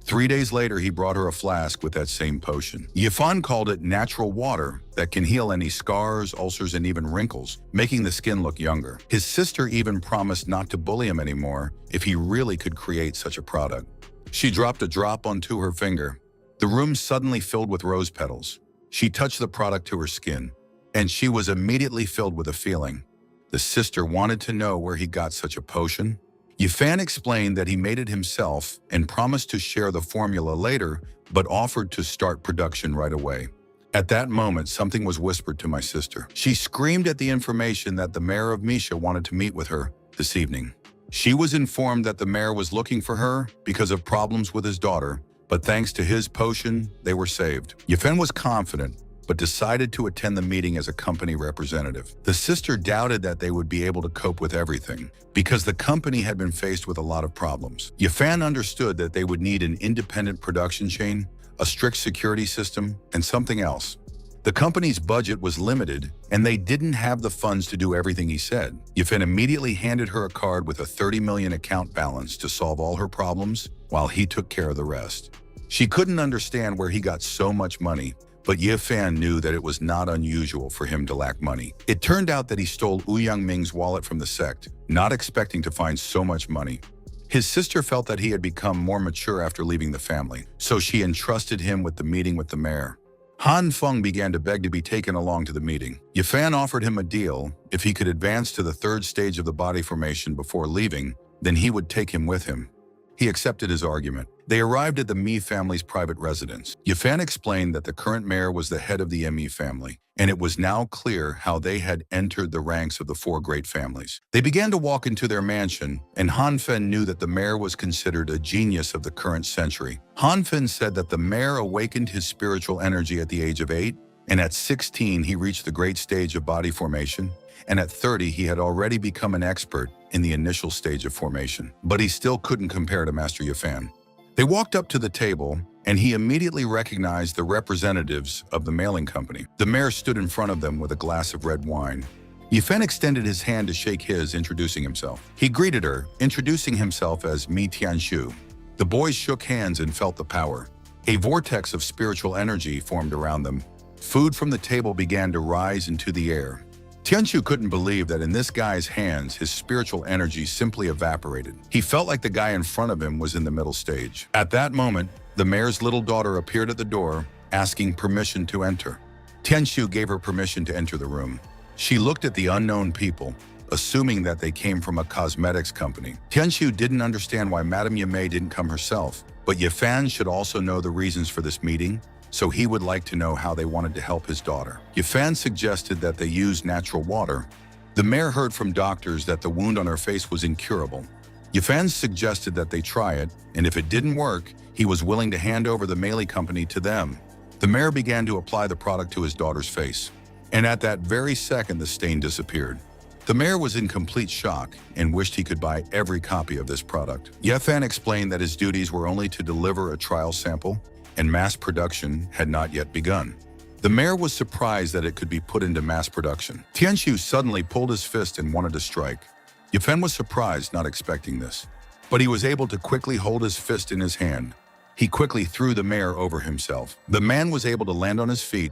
3 days later, he brought her a flask with that same potion. Yifen called it natural water that can heal any scars, ulcers, and even wrinkles, making the skin look younger. His sister even promised not to bully him anymore if he really could create such a product. She dropped a drop onto her finger. The room suddenly filled with rose petals. She touched the product to her skin. and she was immediately filled with a feeling. The sister wanted to know where he got such a potion. Yifan explained that he made it himself and promised to share the formula later, but offered to start production right away. At that moment, something was whispered to my sister. She screamed at the information that the mayor of Misha wanted to meet with her this evening. She was informed that the mayor was looking for her because of problems with his daughter, but thanks to his potion, they were saved. Yifan was confident, but decided to attend the meeting as a company representative. The sister doubted that they would be able to cope with everything because the company had been faced with a lot of problems. Yifan understood that they would need an independent production chain, a strict security system, and something else. The company's budget was limited, and they didn't have the funds to do everything he said. Yifan immediately handed her a card with a 30 million account balance to solve all her problems, while he took care of the rest. She couldn't understand where he got so much money, but Yifan knew that it was not unusual for him to lack money. It turned out that he stole Wu Yangming's wallet from the sect, not expecting to find so much money. His sister felt that he had become more mature after leaving the family, so she entrusted him with the meeting with the mayor. Han Feng began to beg to be taken along to the meeting. Yifan offered him a deal. If he could advance to the third stage of the body formation before leaving, then he would take him with him. He accepted his argument. They arrived at the Mi family's private residence. Yifan explained that the current mayor was the head of the Mi family, and it was now clear how they had entered the ranks of the four great families. They began to walk into their mansion, and Han Fen knew that the mayor was considered a genius of the current century. Han Fen said that the mayor awakened his spiritual energy at the age of 8, and at 16 he reached the great stage of body formation, and at 30 he had already become an expert in the initial stage of formation. But he still couldn't compare to Master Yifan. They walked up to the table, and he immediately recognized the representatives of the mailing company. The mayor stood in front of them with a glass of red wine. Yifan extended his hand to shake his, introducing himself. He greeted her, introducing himself as Mi Tianshu. The boys shook hands and felt the power. A vortex of spiritual energy formed around them. Food from the table began to rise into the air. Tianshu couldn't believe that in this guy's hands, his spiritual energy simply evaporated. He felt like the guy in front of him was in the middle stage. At that moment, the mayor's little daughter appeared at the door, asking permission to enter. Tianshu gave her permission to enter the room. She looked at the unknown people, assuming that they came from a cosmetics company. Tianshu didn't understand why Madame Yimei didn't come herself, but Yifan should also know the reasons for this meeting, so he would like to know how they wanted to help his daughter. Yifan suggested that they use natural water. The mayor heard from doctors that the wound on her face was incurable. Yifan suggested that they try it, and if it didn't work, he was willing to hand over the mailing company to them. The mayor began to apply the product to his daughter's face, and at that very second the stain disappeared. The mayor was in complete shock and wished he could buy every copy of this product. Yifan explained that his duties were only to deliver a trial sample, and mass production had not yet begun. The mayor was surprised that it could be put into mass production. Tianshu suddenly pulled his fist and wanted to strike. Yifan was surprised, not expecting this, but he was able to quickly hold his fist in his hand. He quickly threw the mayor over himself. The man was able to land on his feet.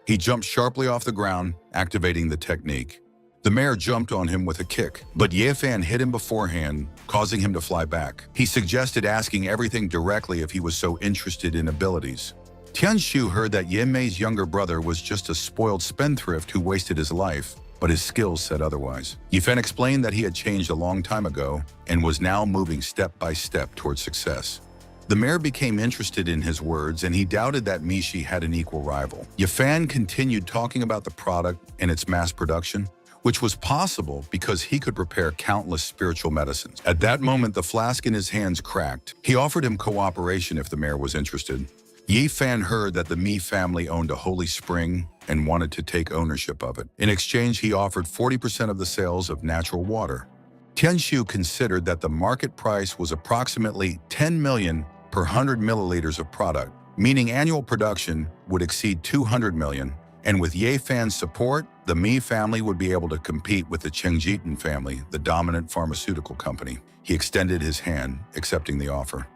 He jumped sharply off the ground, activating the technique. The mayor jumped on him with a kick, but Yifan hit him beforehand, causing him to fly back. He suggested asking everything directly if he was so interested in abilities. Tianshu heard that Yimei's younger brother was just a spoiled spendthrift who wasted his life, but his skills said otherwise. Yifan explained that he had changed a long time ago and was now moving step by step towards success. The mayor became interested in his words, and he doubted that Mishi had an equal rival. Yifan continued talking about the product and its mass production, which was possible because he could prepare countless spiritual medicines. At that moment, the flask in his hands cracked. He offered him cooperation if the mayor was interested. Yifan heard that the Mi family owned a holy spring and wanted to take ownership of it. In exchange, he offered 40% of the sales of natural water. Tianshu considered that the market price was approximately 10 million per 100 milliliters of product, meaning annual production would exceed 200 million. And with Yifan's support, the Mi family would be able to compete with the Chengjitan family, the dominant pharmaceutical company. He extended his hand, accepting the offer.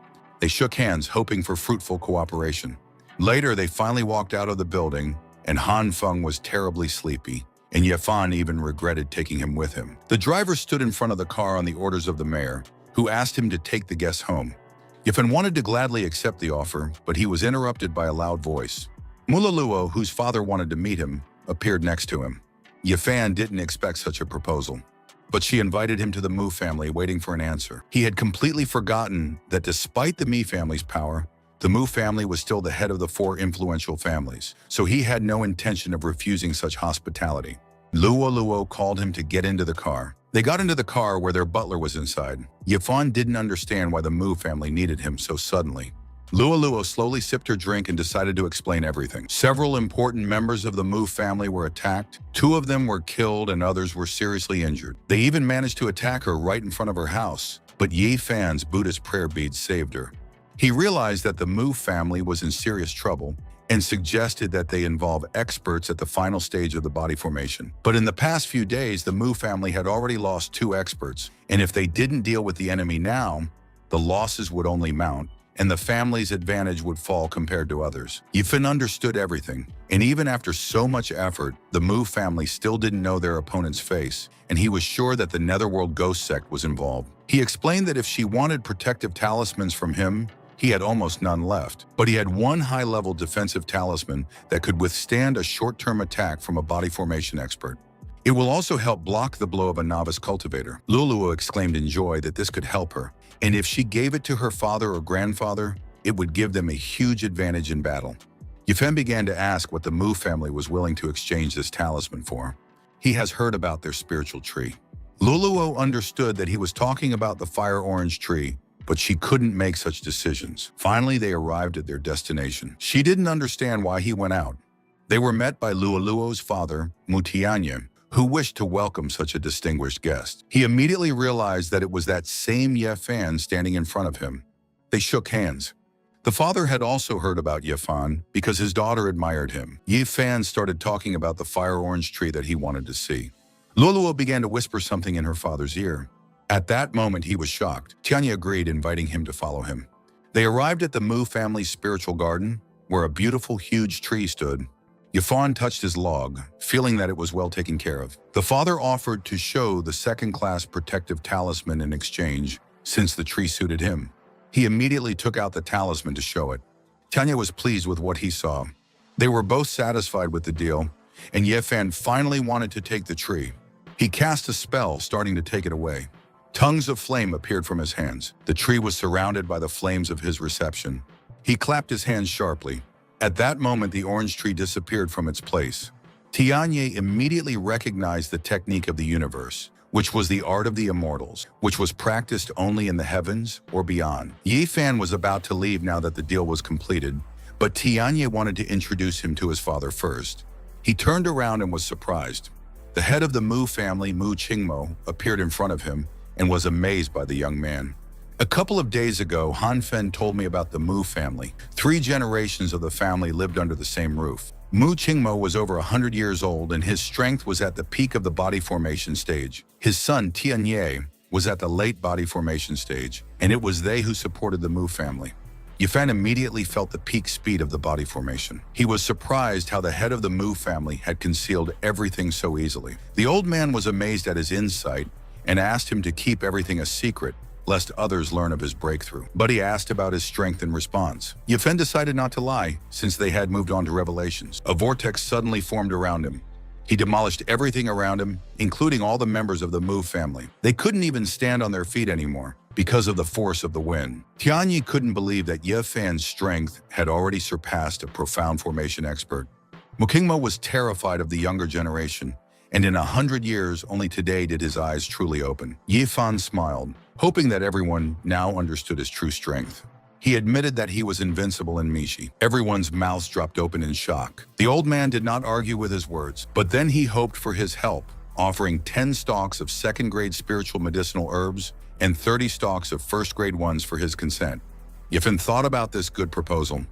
They shook hands, hoping for fruitful cooperation. Later, they finally walked out of the building, and Han Feng was terribly sleepy, and Yifan even regretted taking him with him. The driver stood in front of the car on the orders of the mayor, who asked him to take the guests home. Yifan wanted to gladly accept the offer, but he was interrupted by a loud voice. Mulaluo, whose father wanted to meet him, appeared next to him. Yifan didn't expect such a proposal, but she invited him to the Mu family, waiting for an answer. He had completely forgotten that despite the Mi family's power, the Mu family was still the head of the 4 influential families, so he had no intention of refusing such hospitality. Luo called him to get into the car. They got into the car where their butler was inside. Yifan didn't understand why the Mu family needed him so suddenly. Luo slowly sipped her drink and decided to explain everything. Several important members of the Mu family were attacked. 2 of them were killed and others were seriously injured. They even managed to attack her right in front of her house, but Yifan's Buddhist prayer beads saved her. He realized that the Mu family was in serious trouble and suggested that they involve experts at the final stage of the body formation. But in the past few days, the Mu family had already lost 2 experts, and if they didn't deal with the enemy now, the losses would only mount, and the family's advantage would fall compared to others. Yifan understood everything, and even after so much effort, the Mu family still didn't know their opponent's face, and he was sure that the Netherworld Ghost Sect was involved. He explained that if she wanted protective talismans from him, he had almost none left, but he had one high-level defensive talisman that could withstand a short-term attack from a body formation expert. It will also help block the blow of a novice cultivator. Luo exclaimed in joy that this could help her, and if she gave it to her father or grandfather, it would give them a huge advantage in battle. Yifan began to ask what the Mu family was willing to exchange this talisman for. He has heard about their spiritual tree. Luo understood that he was talking about the fire orange tree, but she couldn't make such decisions. Finally, they arrived at their destination. She didn't understand why he went out. They were met by Luo's father, Mutianya, who wished to welcome such a distinguished guest. He immediately realized that it was that same Yifan standing in front of him. They shook hands. The father had also heard about Yifan because his daughter admired him. Yifan started talking about the fire orange tree that he wanted to see. Luo began to whisper something in her father's ear. At that moment, he was shocked. Tianya agreed, inviting him to follow him. They arrived at the Mu family's spiritual garden, where a beautiful, huge tree stood. Yifan touched his log, feeling that it was well taken care of. The father offered to show the second-class protective talisman in exchange, since the tree suited him. He immediately took out the talisman to show it. Tanya was pleased with what he saw. They were both satisfied with the deal, and Yifan finally wanted to take the tree. He cast a spell, starting to take it away. Tongues of flame appeared from his hands. The tree was surrounded by the flames of his reception. He clapped his hands sharply. At that moment, the orange tree disappeared from its place. Tianye immediately recognized the technique of the universe, which was the art of the immortals, which was practiced only in the heavens or beyond. Yifan was about to leave now that the deal was completed, but Tianye wanted to introduce him to his father first. He turned around and was surprised. The head of the Mu family, Mu Qingmo, appeared in front of him and was amazed by the young man. A couple of days ago, Han Fen told me about the Mu family. 3 generations of the family lived under the same roof. Mu Qingmo was over 100 years old and his strength was at the peak of the body formation stage. His son, Tianye, was at the late body formation stage, and it was they who supported the Mu family. Yifan immediately felt the peak speed of the body formation. He was surprised how the head of the Mu family had concealed everything so easily. The old man was amazed at his insight and asked him to keep everything a secret, lest others learn of his breakthrough. But he asked about his strength in response. Yifan decided not to lie, since they had moved on to revelations. A vortex suddenly formed around him. He demolished everything around him, including all the members of the Mu family. They couldn't even stand on their feet anymore because of the force of the wind. Tianyi couldn't believe that Yifan's strength had already surpassed a profound formation expert. Mukingmo was terrified of the younger generation, and in 100 years, only today did his eyes truly open. Yifan smiled, hoping that everyone now understood his true strength. He admitted that he was invincible in Mishi. Everyone's mouths dropped open in shock. The old man did not argue with his words, but then he hoped for his help, offering 10 stalks of second-grade spiritual medicinal herbs and 30 stalks of first-grade ones for his consent. Yifan thought about this good proposal.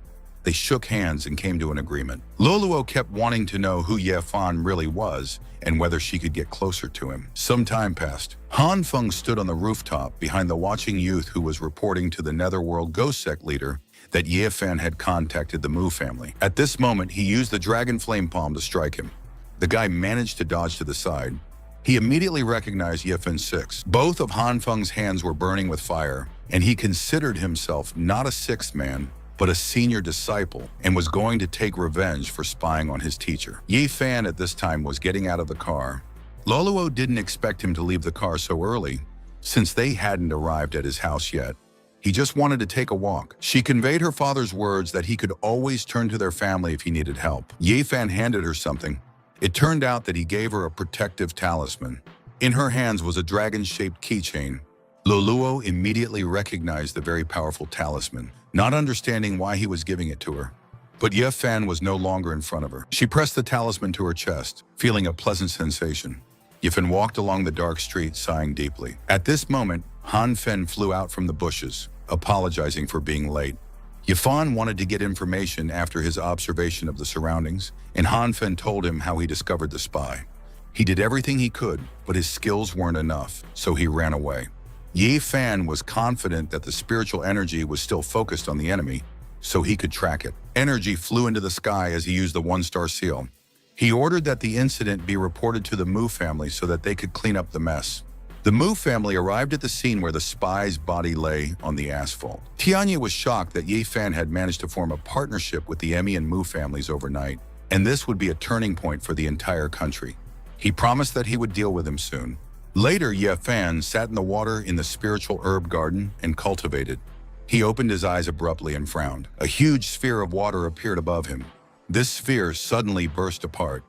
They shook hands and came to an agreement. Loluo kept wanting to know who Yifan really was and whether she could get closer to him. Some time passed. Han Feng stood on the rooftop behind the watching youth who was reporting to the Netherworld Ghost Sect leader that Yifan had contacted the Mu family. At this moment, he used the Dragon Flame Palm to strike him. The guy managed to dodge to the side. He immediately recognized Yifan's 6. Both of Han Feng's hands were burning with fire, and he considered himself not a 6th man, but a senior disciple, and was going to take revenge for spying on his teacher. Ye Fan at this time was getting out of the car. Loluo didn't expect him to leave the car so early, since they hadn't arrived at his house yet. He just wanted to take a walk. She conveyed her father's words that he could always turn to their family if he needed help. Ye Fan handed her something. It turned out that he gave her a protective talisman. In her hands was a dragon-shaped keychain. Loluo immediately recognized the very powerful talisman, not understanding why he was giving it to her. But Ye Fan was no longer in front of her. She pressed the talisman to her chest, feeling a pleasant sensation. Ye Fan walked along the dark street, sighing deeply. At this moment, Han Fen flew out from the bushes, apologizing for being late. Ye Fan wanted to get information after his observation of the surroundings, and Han Fen told him how he discovered the spy. He did everything he could, but his skills weren't enough, so he ran away. Ye Fan was confident that the spiritual energy was still focused on the enemy, so he could track it. Energy flew into the sky as he used the one-star seal. He ordered that the incident be reported to the Mu family so that they could clean up the mess. The Mu family arrived at the scene where the spy's body lay on the asphalt. Tianya was shocked that Ye Fan had managed to form a partnership with the Emmy and Mu families overnight, and this would be a turning point for the entire country. He promised that he would deal with him soon. Later, Ye Fan sat in the water in the spiritual herb garden and cultivated. He opened his eyes abruptly and frowned. A huge sphere of water appeared above him. This sphere suddenly burst apart.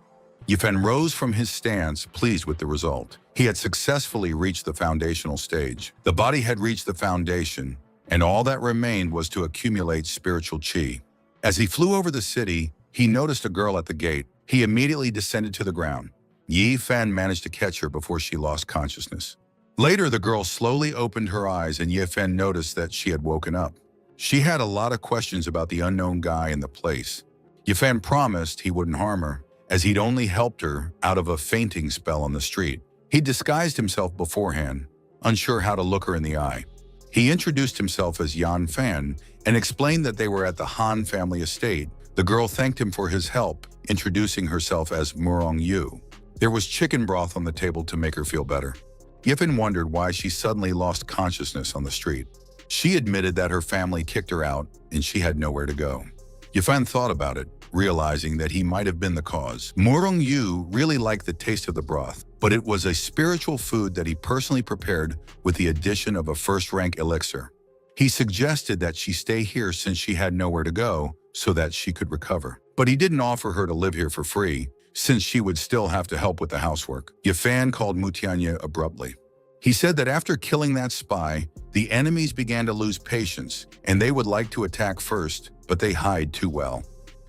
Ye Fan rose from his stance, pleased with the result. He had successfully reached the foundational stage. The body had reached the foundation, and all that remained was to accumulate spiritual chi. As he flew over the city, he noticed a girl at the gate. He immediately descended to the ground. Ye Fan managed to catch her before she lost consciousness. Later, the girl slowly opened her eyes, and Ye Fan noticed that she had woken up. She had a lot of questions about the unknown guy in the place. Ye Fan promised he wouldn't harm her, as he'd only helped her out of a fainting spell on the street. He disguised himself beforehand, unsure how to look her in the eye. He introduced himself as Yan Fan and explained that they were at the Han family estate. The girl thanked him for his help, introducing herself as Murong Yu. There was chicken broth on the table to make her feel better. Ye Fan wondered why she suddenly lost consciousness on the street. She admitted that her family kicked her out and she had nowhere to go. Ye Fan thought about it, realizing that he might have been the cause. Murong Yu really liked the taste of the broth, but it was a spiritual food that he personally prepared with the addition of a first-rank elixir. He suggested that she stay here since she had nowhere to go so that she could recover. But he didn't offer her to live here for free, since she would still have to help with the housework. Ye Fan called Mutianya abruptly. He said that after killing that spy, the enemies began to lose patience, and they would like to attack first, but they hide too well.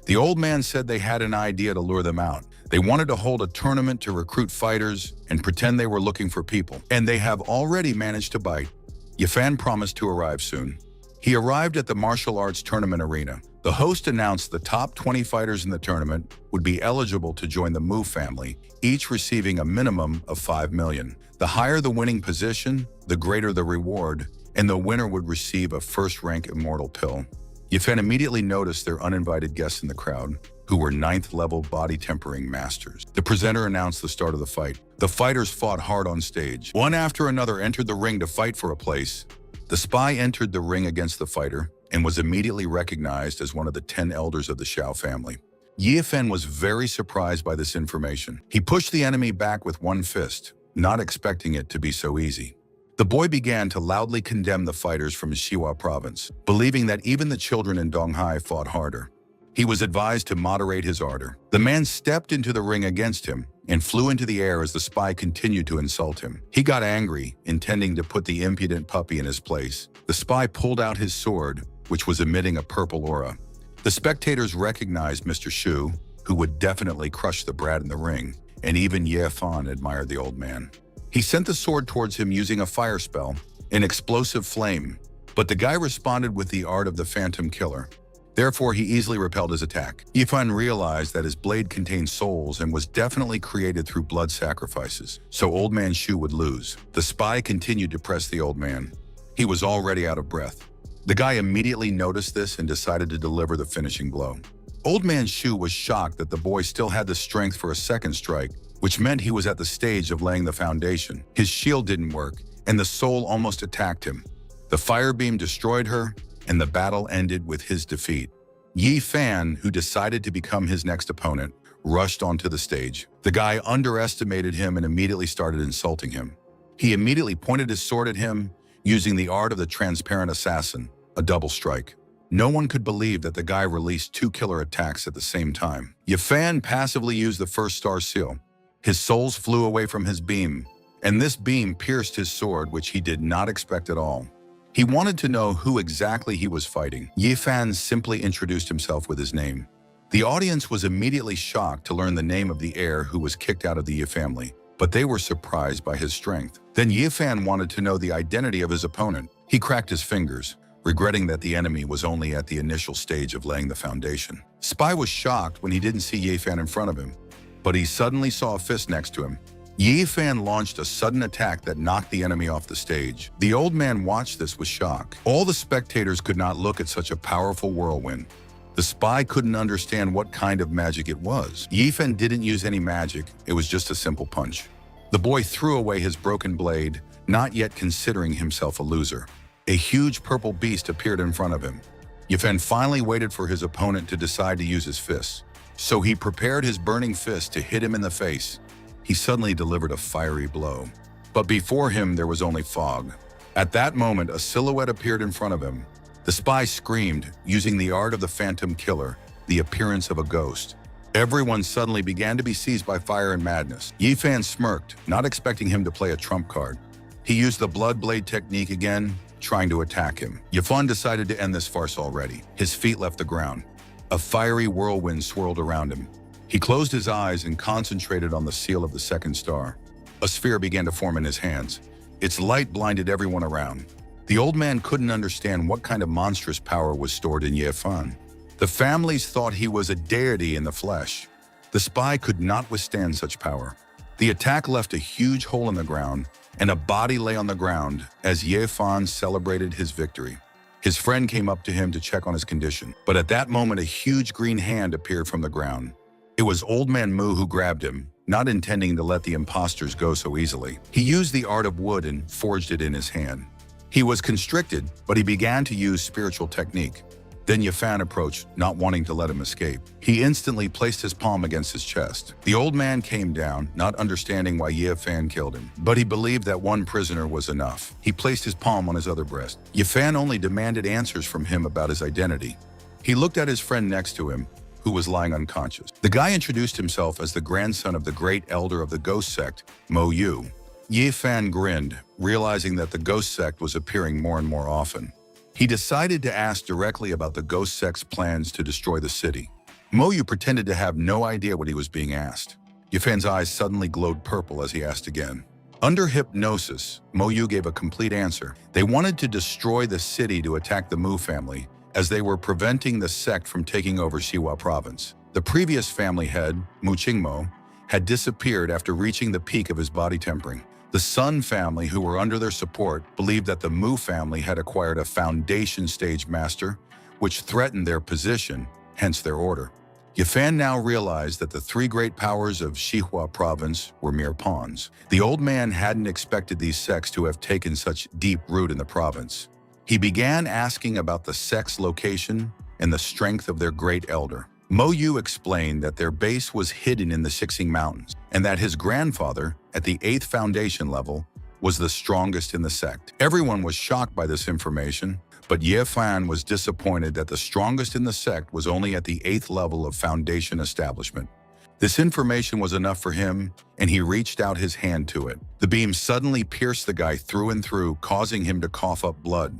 The old man said they had an idea to lure them out. They wanted to hold a tournament to recruit fighters and pretend they were looking for people, and they have already managed to bite. Ye Fan promised to arrive soon. He arrived at the martial arts tournament arena. The host announced the top 20 fighters in the tournament would be eligible to join the Mu family, each receiving a minimum of 5 million. The higher the winning position, the greater the reward, and the winner would receive a first-rank immortal pill. Ye Fan immediately noticed their uninvited guests in the crowd, who were 9th-level body tempering masters. The presenter announced the start of the fight. The fighters fought hard on stage. One after another entered the ring to fight for a place. The spy entered the ring against the fighter and was immediately recognized as one of the 10 elders of the Shao family. Ye Fan was very surprised by this information. He pushed the enemy back with one fist, not expecting it to be so easy. The boy began to loudly condemn the fighters from Shiwa province, believing that even the children in Donghai fought harder. He was advised to moderate his ardor. The man stepped into the ring against him and flew into the air as the spy continued to insult him. He got angry, intending to put the impudent puppy in his place. The spy pulled out his sword, which was emitting a purple aura. The spectators recognized Mr. Shu, who would definitely crush the brat in the ring, and even Ye Fan admired the old man. He sent the sword towards him using a fire spell, an explosive flame, but the guy responded with the art of the phantom killer. Therefore, he easily repelled his attack. Ye Fan realized that his blade contained souls and was definitely created through blood sacrifices, so Old Man Shu would lose. The spy continued to press the old man. He was already out of breath. The guy immediately noticed this and decided to deliver the finishing blow. Old Man Shu was shocked that the boy still had the strength for a second strike, which meant he was at the stage of laying the foundation. His shield didn't work, and the soul almost attacked him. The fire beam destroyed her, and the battle ended with his defeat. Yi Fan, who decided to become his next opponent, rushed onto the stage. The guy underestimated him and immediately started insulting him. He immediately pointed his sword at him, using the art of the transparent assassin, a double strike. No one could believe that the guy released two killer attacks at the same time. Yi Fan passively used the first star seal. His souls flew away from his beam, and this beam pierced his sword, which he did not expect at all. He wanted to know who exactly he was fighting. Yi Fan simply introduced himself with his name. The audience was immediately shocked to learn the name of the heir who was kicked out of the Yi family, but they were surprised by his strength. Then Yi Fan wanted to know the identity of his opponent. He cracked his fingers, regretting that the enemy was only at the initial stage of laying the foundation. Spy was shocked when he didn't see Yi Fan in front of him, but he suddenly saw a fist next to him. Yi Fan launched a sudden attack that knocked the enemy off the stage. The old man watched this with shock. All the spectators could not look at such a powerful whirlwind. The spy couldn't understand what kind of magic it was. Yi Fan didn't use any magic, it was just a simple punch. The boy threw away his broken blade, not yet considering himself a loser. A huge purple beast appeared in front of him. Yi Fan finally waited for his opponent to decide to use his fists. So he prepared his burning fist to hit him in the face. He suddenly delivered a fiery blow. But before him, there was only fog. At that moment, a silhouette appeared in front of him. The spy screamed, using the art of the phantom killer, the appearance of a ghost. Everyone suddenly began to be seized by fire and madness. Yi Fan smirked, not expecting him to play a trump card. He used the blood blade technique again, trying to attack him. Yi Fan decided to end this farce already. His feet left the ground. A fiery whirlwind swirled around him. He closed his eyes and concentrated on the seal of the second star. A sphere began to form in his hands. Its light blinded everyone around. The old man couldn't understand what kind of monstrous power was stored in Yi Fan. The families thought he was a deity in the flesh. The spy could not withstand such power. The attack left a huge hole in the ground, and a body lay on the ground as Yi Fan celebrated his victory. His friend came up to him to check on his condition, but at that moment a huge green hand appeared from the ground. It was Old Man Mu who grabbed him, not intending to let the impostors go so easily. He used the art of wood and forged it in his hand. He was constricted, but he began to use spiritual technique. Then Yi Fan approached, not wanting to let him escape. He instantly placed his palm against his chest. The old man came down, not understanding why Yi Fan killed him, but he believed that one prisoner was enough. He placed his palm on his other breast. Yi Fan only demanded answers from him about his identity. He looked at his friend next to him, who was lying unconscious. The guy introduced himself as the grandson of the great elder of the ghost sect, Mo Yu. Yi Fan grinned, realizing that the ghost sect was appearing more and more often. He decided to ask directly about the ghost sect's plans to destroy the city. Mo Yu pretended to have no idea what he was being asked. Yi Fan's eyes suddenly glowed purple as he asked again. Under hypnosis, Mo Yu gave a complete answer. They wanted to destroy the city to attack the Mu family, as they were preventing the sect from taking over Xihua province. The previous family head, Mu Qingmo, had disappeared after reaching the peak of his body tempering. The Sun family, who were under their support, believed that the Mu family had acquired a foundation stage master, which threatened their position, hence their order. Yi Fan now realized that the three great powers of Xihua province were mere pawns. The old man hadn't expected these sects to have taken such deep root in the province. He began asking about the sect's location and the strength of their great elder. Mo Yu explained that their base was hidden in the Xixing Mountains, and that his grandfather, at the 8th foundation level, was the strongest in the sect. Everyone was shocked by this information, but Yi Fan was disappointed that the strongest in the sect was only at the 8th level of foundation establishment. This information was enough for him, and he reached out his hand to it. The beam suddenly pierced the guy through and through, causing him to cough up blood.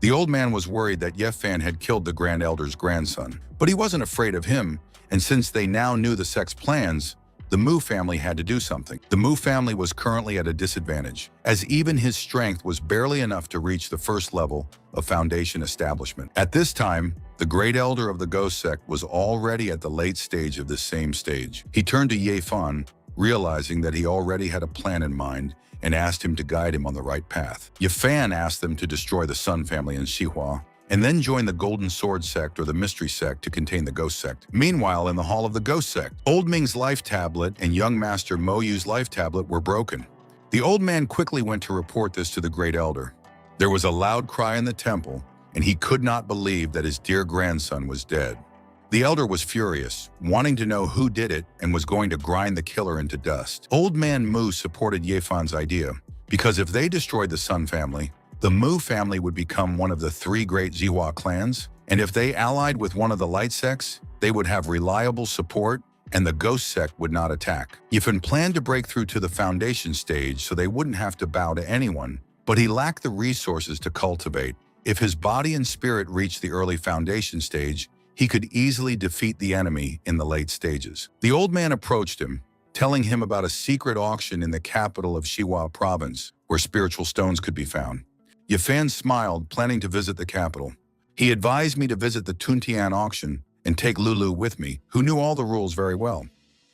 The old man was worried that Yi Fan had killed the Grand Elder's grandson, but he wasn't afraid of him, and since they now knew the sect's plans, the Mu family had to do something. The Mu family was currently at a disadvantage, as even his strength was barely enough to reach the first level of foundation establishment. At this time, the great elder of the ghost sect was already at the late stage of this same stage. He turned to Yi Fan, realizing that he already had a plan in mind, and asked him to guide him on the right path. Yi Fan asked them to destroy the Sun family in Xihua, and then join the Golden Sword sect or the Mystery sect to contain the Ghost sect. Meanwhile, in the Hall of the Ghost sect, Old Ming's life tablet and young master Mo Yu's life tablet were broken. The old man quickly went to report this to the Great Elder. There was a loud cry in the temple, and he could not believe that his dear grandson was dead. The elder was furious, wanting to know who did it and was going to grind the killer into dust. Old Man Mu supported Ye Fan's idea, because if they destroyed the Sun family, the Mu family would become one of the three great Zihua clans, and if they allied with one of the light sects, they would have reliable support and the ghost sect would not attack. Ye Fan planned to break through to the foundation stage so they wouldn't have to bow to anyone, but he lacked the resources to cultivate. If his body and spirit reached the early foundation stage, he could easily defeat the enemy in the late stages. The old man approached him, telling him about a secret auction in the capital of Xihua province, where spiritual stones could be found. Ye Fan smiled, planning to visit the capital. He advised me to visit the Tuntian auction and take Lulu with me, who knew all the rules very well.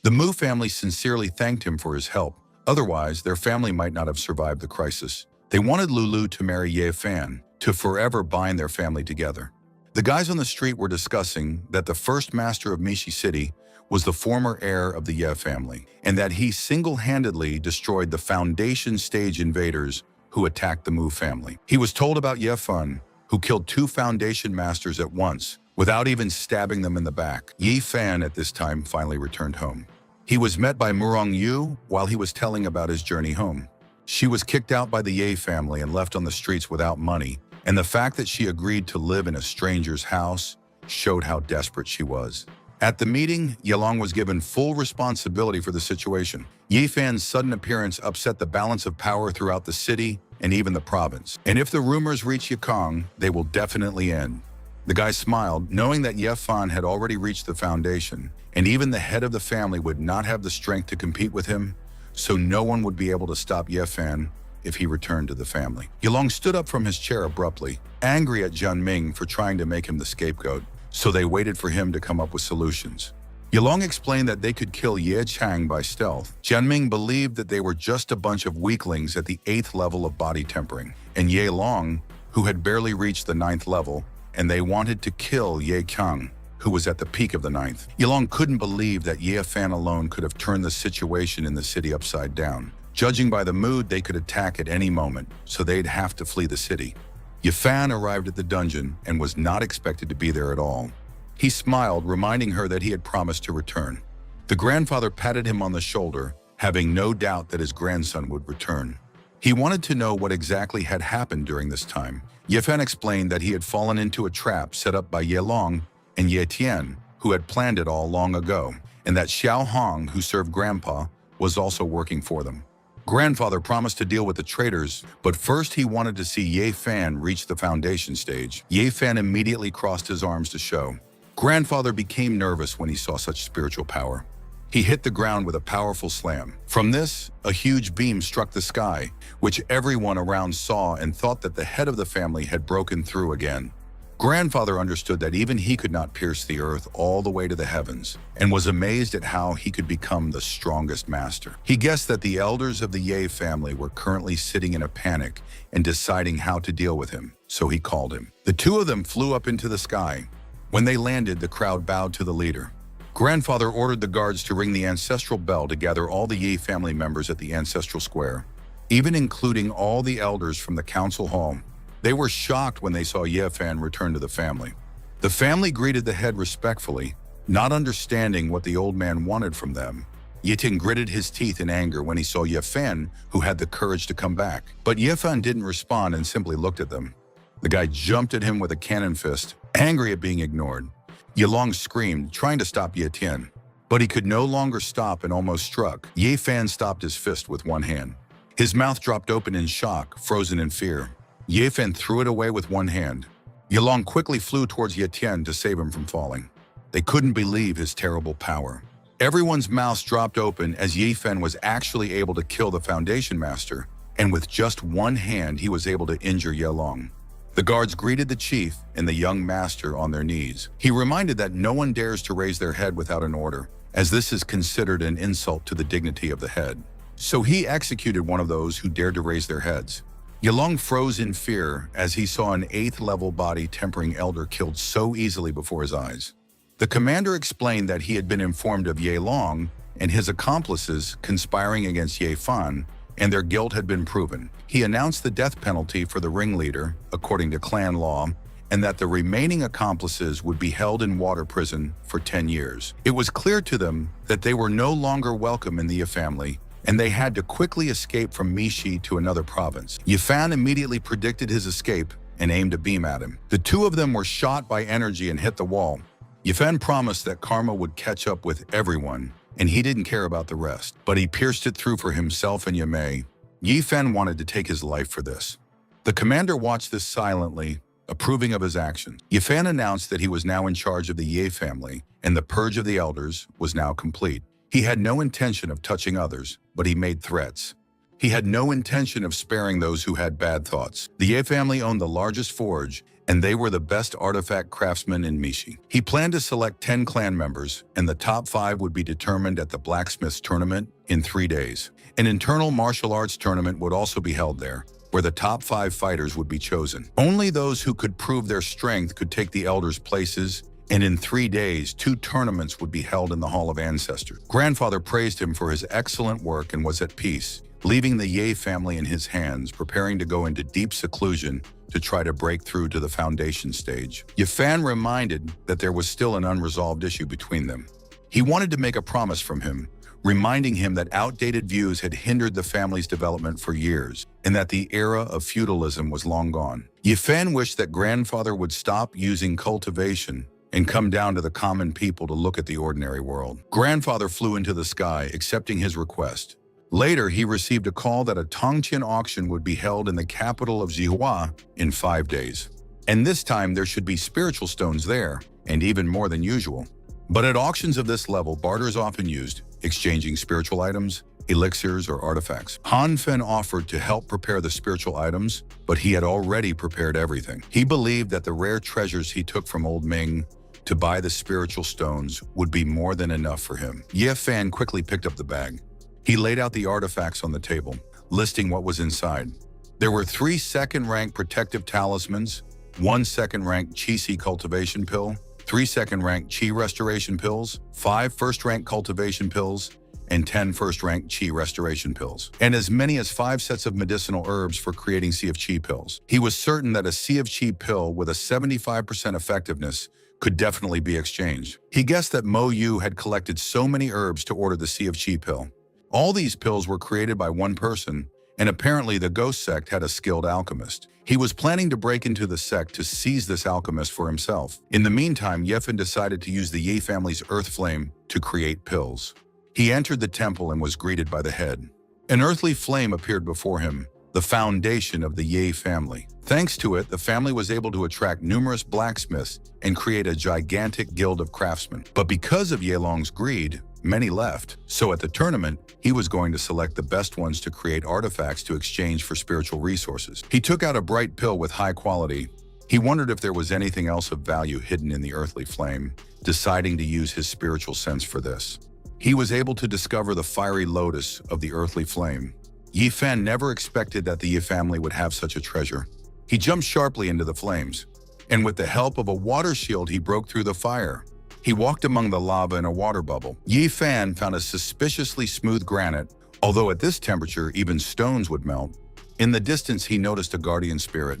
The Mu family sincerely thanked him for his help. Otherwise, their family might not have survived the crisis. They wanted Lulu to marry Ye Fan, to forever bind their family together. The guys on the street were discussing that the first master of Mishi City was the former heir of the Ye family, and that he single-handedly destroyed the foundation stage invaders who attacked the Mu family. He was told about Ye Fan, who killed 2 foundation masters at once, without even stabbing them in the back. Ye Fan at this time finally returned home. He was met by Murong Yu while he was telling about his journey home. She was kicked out by the Ye family and left on the streets without money, and the fact that she agreed to live in a stranger's house showed how desperate she was. At the meeting, Yelong was given full responsibility for the situation. Ye Fan's sudden appearance upset the balance of power throughout the city and even the province. And if the rumors reach Yikong, they will definitely end. The guy smiled, knowing that Ye Fan had already reached the foundation, and even the head of the family would not have the strength to compete with him, so no one would be able to stop Ye Fan if he returned to the family. Yelong stood up from his chair abruptly, angry at Jianming for trying to make him the scapegoat, so they waited for him to come up with solutions. Yelong explained that they could kill Ye Chang by stealth. Jianming believed that they were just a bunch of weaklings at the 8th level of body tempering, and Ye Long, who had barely reached the 9th level, and they wanted to kill Ye Kang, who was at the peak of the 9th. Yelong couldn't believe that Ye Fan alone could have turned the situation in the city upside down. Judging by the mood, they could attack at any moment, so they'd have to flee the city. Ye Fan arrived at the dungeon and was not expected to be there at all. He smiled, reminding her that he had promised to return. The grandfather patted him on the shoulder, having no doubt that his grandson would return. He wanted to know what exactly had happened during this time. Ye Fan explained that he had fallen into a trap set up by Ye Long and Ye Tian, who had planned it all long ago, and that Xiao Hong, who served Grandpa, was also working for them. Grandfather promised to deal with the traitors, but first he wanted to see Ye Fan reach the foundation stage. Ye Fan immediately crossed his arms to show. Grandfather became nervous when he saw such spiritual power. He hit the ground with a powerful slam. From this, a huge beam struck the sky, which everyone around saw and thought that the head of the family had broken through again. Grandfather understood that even he could not pierce the earth all the way to the heavens, and was amazed at how he could become the strongest master. He guessed that the elders of the Ye family were currently sitting in a panic and deciding how to deal with him, so he called him. The 2 of them flew up into the sky. When they landed, the crowd bowed to the leader. Grandfather ordered the guards to ring the ancestral bell to gather all the Ye family members at the ancestral square, even including all the elders from the council hall. They were shocked when they saw Ye Fan return to the family. The family greeted the head respectfully, not understanding what the old man wanted from them. Ye Ting gritted his teeth in anger when he saw Ye Fan, who had the courage to come back. But Ye Fan didn't respond and simply looked at them. The guy jumped at him with a cannon fist, angry at being ignored. Ye Long screamed, trying to stop Ye Tian, but he could no longer stop and almost struck. Ye Fan stopped his fist with one hand. His mouth dropped open in shock, frozen in fear. Ye Fan threw it away with one hand. Ye Long quickly flew towards Ye Tian to save him from falling. They couldn't believe his terrible power. Everyone's mouths dropped open as Ye Fan was actually able to kill the Foundation Master, and with just one hand he was able to injure Ye Long. The guards greeted the chief and the young master on their knees. He reminded that no one dares to raise their head without an order, as this is considered an insult to the dignity of the head. So he executed one of those who dared to raise their heads. Ye Long froze in fear as he saw an 8th-level body tempering elder killed so easily before his eyes. The commander explained that he had been informed of Ye Long and his accomplices conspiring against Ye Fan, and their guilt had been proven. He announced the death penalty for the ringleader, according to clan law, and that the remaining accomplices would be held in water prison for 10 years. It was clear to them that they were no longer welcome in the Ye family, and they had to quickly escape from Mishi to another province. Yifan immediately predicted his escape and aimed a beam at him. The two of them were shot by energy and hit the wall. Yifan promised that karma would catch up with everyone, and he didn't care about the rest, but he pierced it through for himself and Yimei. Yifan wanted to take his life for this. The commander watched this silently, approving of his action. Yifan announced that he was now in charge of the Ye family, and the purge of the elders was now complete. He had no intention of touching others, but he made threats. He had no intention of sparing those who had bad thoughts. The Ye family owned the largest forge, and they were the best artifact craftsmen in Mishi. He planned to select 10 clan members, and the top 5 would be determined at the blacksmith's tournament in 3 days. An internal martial arts tournament would also be held there, where the top 5 fighters would be chosen. Only those who could prove their strength could take the elders' places, and in 3 days, 2 tournaments would be held in the Hall of Ancestors. Grandfather praised him for his excellent work and was at peace, leaving the Ye family in his hands, preparing to go into deep seclusion to try to break through to the foundation stage. Yifan reminded that there was still an unresolved issue between them. He wanted to make a promise from him, reminding him that outdated views had hindered the family's development for years, and that the era of feudalism was long gone. Yifan wished that grandfather would stop using cultivation and come down to the common people to look at the ordinary world. Grandfather flew into the sky, accepting his request. Later, he received a call that a Tongqian auction would be held in the capital of Zihua in 5 days. And this time, there should be spiritual stones there, and even more than usual. But at auctions of this level, barter is often used, exchanging spiritual items, elixirs, or artifacts. Han Fen offered to help prepare the spiritual items, but he had already prepared everything. He believed that the rare treasures he took from Old Ming to buy the spiritual stones would be more than enough for him. Ye Fan quickly picked up the bag. He laid out the artifacts on the table, listing what was inside. There were 3 second-rank protective talismans, 1 second-rank Qi cultivation pill, 3 second-rank Qi restoration pills, 5 first-rank cultivation pills, and 10 first-rank Qi restoration pills, and as many as 5 sets of medicinal herbs for creating Sea of Qi pills. He was certain that a Sea of Qi pill with a 75% effectiveness could definitely be exchanged. He guessed that Mo Yu had collected so many herbs to order the Sea of Qi pill. All these pills were created by one person, and apparently the ghost sect had a skilled alchemist. He was planning to break into the sect to seize this alchemist for himself. In the meantime, Yefan decided to use the Ye family's earth flame to create pills. He entered the temple and was greeted by the head. An earthly flame appeared before him, the foundation of the Ye family. Thanks to it, the family was able to attract numerous blacksmiths and create a gigantic guild of craftsmen. But because of Ye Long's greed, many left. So at the tournament, he was going to select the best ones to create artifacts to exchange for spiritual resources. He took out a bright pill with high quality. He wondered if there was anything else of value hidden in the earthly flame, deciding to use his spiritual sense for this. He was able to discover the fiery lotus of the earthly flame. Yi Fan never expected that the Ye family would have such a treasure. He jumped sharply into the flames, and with the help of a water shield, he broke through the fire. He walked among the lava in a water bubble. Yi Fan found a suspiciously smooth granite, although at this temperature, even stones would melt. In the distance, he noticed a guardian spirit.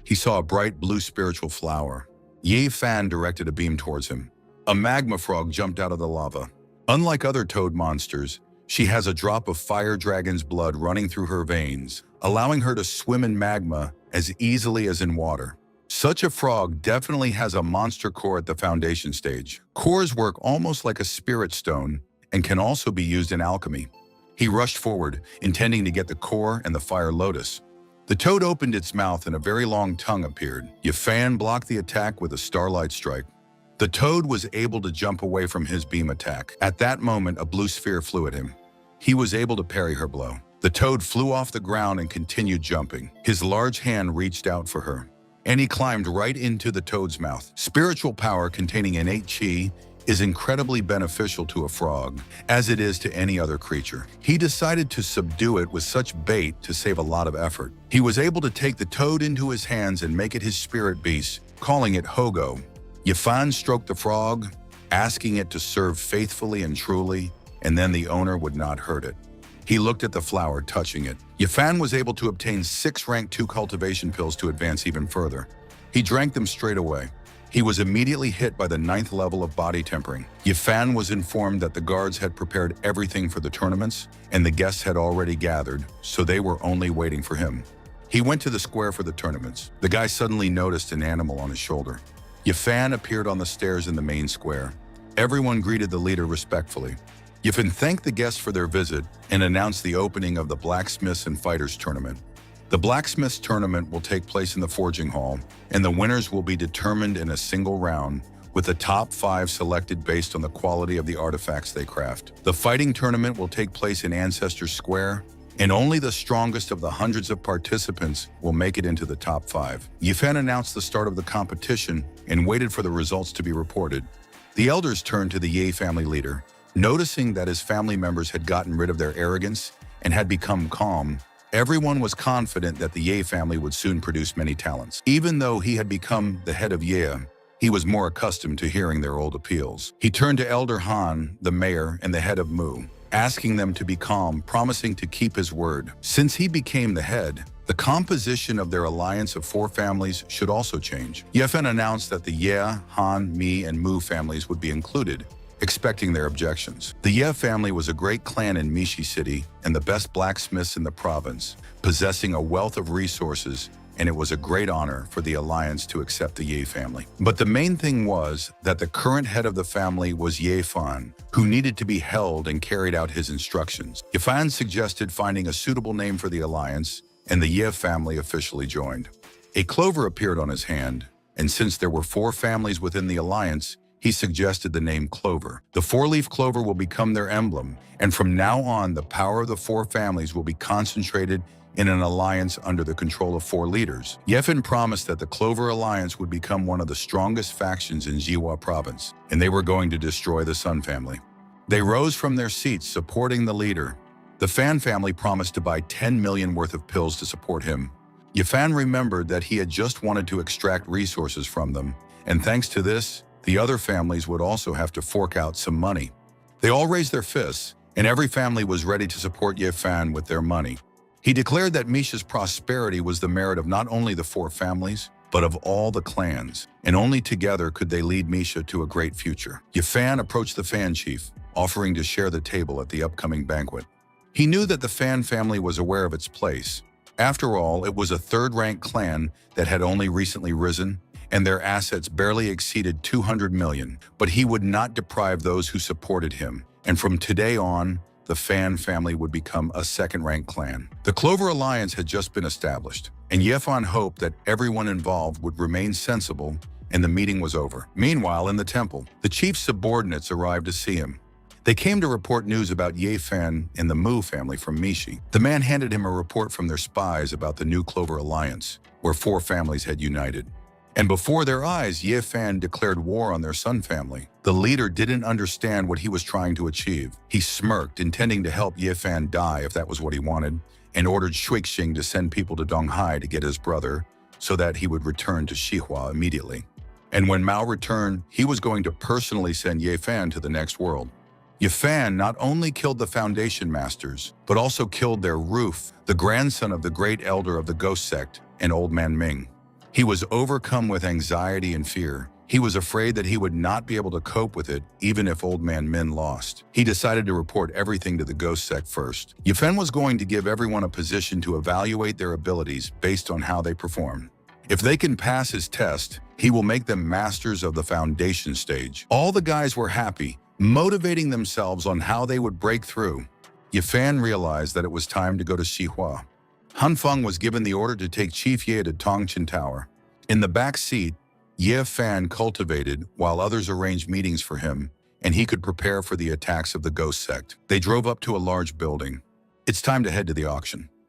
He saw a bright blue spiritual flower. Yi Fan directed a beam towards him. A magma frog jumped out of the lava. Unlike other toad monsters, she has a drop of fire dragon's blood running through her veins, allowing her to swim in magma as easily as in water. Such a frog definitely has a monster core at the foundation stage. Cores work almost like a spirit stone and can also be used in alchemy. He rushed forward, intending to get the core and the fire lotus. The toad opened its mouth and a very long tongue appeared. Yifan blocked the attack with a starlight strike. The toad was able to jump away from his beam attack. At that moment, a blue sphere flew at him. He was able to parry her blow. The toad flew off the ground and continued jumping. His large hand reached out for her, and he climbed right into the toad's mouth. Spiritual power containing innate Qi is incredibly beneficial to a frog, as it is to any other creature. He decided to subdue it with such bait to save a lot of effort. He was able to take the toad into his hands and make it his spirit beast, calling it Hogo. Yifan stroked the frog, asking it to serve faithfully and truly, and then the owner would not hurt it. He looked at the flower, touching it. Yifan was able to obtain 6 rank 2 cultivation pills to advance even further. He drank them straight away. He was immediately hit by the 9th level of body tempering. Yifan was informed that the guards had prepared everything for the tournaments, and the guests had already gathered, so they were only waiting for him. He went to the square for the tournaments. The guy suddenly noticed an animal on his shoulder. Yifan appeared on the stairs in the main square. Everyone greeted the leader respectfully. Yifan thanked the guests for their visit and announced the opening of the Blacksmiths and Fighters tournament. The Blacksmiths tournament will take place in the Forging Hall, and the winners will be determined in a single round, with the top 5 selected based on the quality of the artifacts they craft. The fighting tournament will take place in Ancestor Square, and only the strongest of the hundreds of participants will make it into the top 5. Yifan announced the start of the competition and waited for the results to be reported. The elders turned to the Ye family leader. Noticing that his family members had gotten rid of their arrogance and had become calm, everyone was confident that the Ye family would soon produce many talents. Even though he had become the head of Ye, he was more accustomed to hearing their old appeals. He turned to Elder Han, the mayor, and the head of Mu, asking them to be calm, promising to keep his word. Since he became the head, the composition of their alliance of 4 families should also change. Yifan announced that the Ye, Han, Mi, and Mu families would be included, expecting their objections. The Ye family was a great clan in Mishi City and the best blacksmiths in the province, possessing a wealth of resources, and it was a great honor for the alliance to accept the Ye family. But the main thing was that the current head of the family was Yifan, who needed to be held and carried out his instructions. Yifan suggested finding a suitable name for the alliance, and the Ye family officially joined. A clover appeared on his hand, and since there were 4 families within the alliance, he suggested the name Clover. The 4-leaf clover will become their emblem, and from now on, the power of the 4 families will be concentrated in an alliance under the control of 4 leaders. Yifan promised that the Clover Alliance would become one of the strongest factions in Jiwa province, and they were going to destroy the Sun family. They rose from their seats, supporting the leader. The Fan family promised to buy 10 million worth of pills to support him. Yifan remembered that he had just wanted to extract resources from them, and thanks to this, the other families would also have to fork out some money. They all raised their fists, and every family was ready to support Yifan with their money. He declared that Misha's prosperity was the merit of not only the 4 families, but of all the clans, and only together could they lead Misha to a great future. Yifan approached the Fan chief, offering to share the table at the upcoming banquet. He knew that the Fan family was aware of its place. After all, it was a 3rd-ranked clan that had only recently risen, and their assets barely exceeded 200 million, but he would not deprive those who supported him. And from today on, the Fan family would become a 2nd-ranked clan. The Clover Alliance had just been established, and Yifan hoped that everyone involved would remain sensible, and the meeting was over. Meanwhile, in the temple, the chief's subordinates arrived to see him. They came to report news about Yifan and the Mu family from Mishi. The man handed him a report from their spies about the new Clover Alliance, where 4 families had united. And before their eyes, Yifan declared war on their Sun family. The leader didn't understand what he was trying to achieve. He smirked, intending to help Yifan die if that was what he wanted, and ordered Shuixing to send people to Donghai to get his brother, so that he would return to Xihua immediately. And when Mao returned, he was going to personally send Yifan to the next world. Yifan not only killed the Foundation Masters, but also killed their Roof, the grandson of the great elder of the Ghost Sect, and Old Man Ming. He was overcome with anxiety and fear. He was afraid that he would not be able to cope with it, even if Old Man Min lost. He decided to report everything to the Ghost Sect first. Yifan was going to give everyone a position to evaluate their abilities based on how they perform. If they can pass his test, he will make them masters of the Foundation stage. All the guys were happy, motivating themselves on how they would break through. Yifan realized that it was time to go to Xihua. Han Feng was given the order to take Chief Ye to Tongqin Tower. In the back seat, Ye Fan cultivated while others arranged meetings for him, and he could prepare for the attacks of the Ghost Sect. They drove up to a large building. It's time to head to the auction.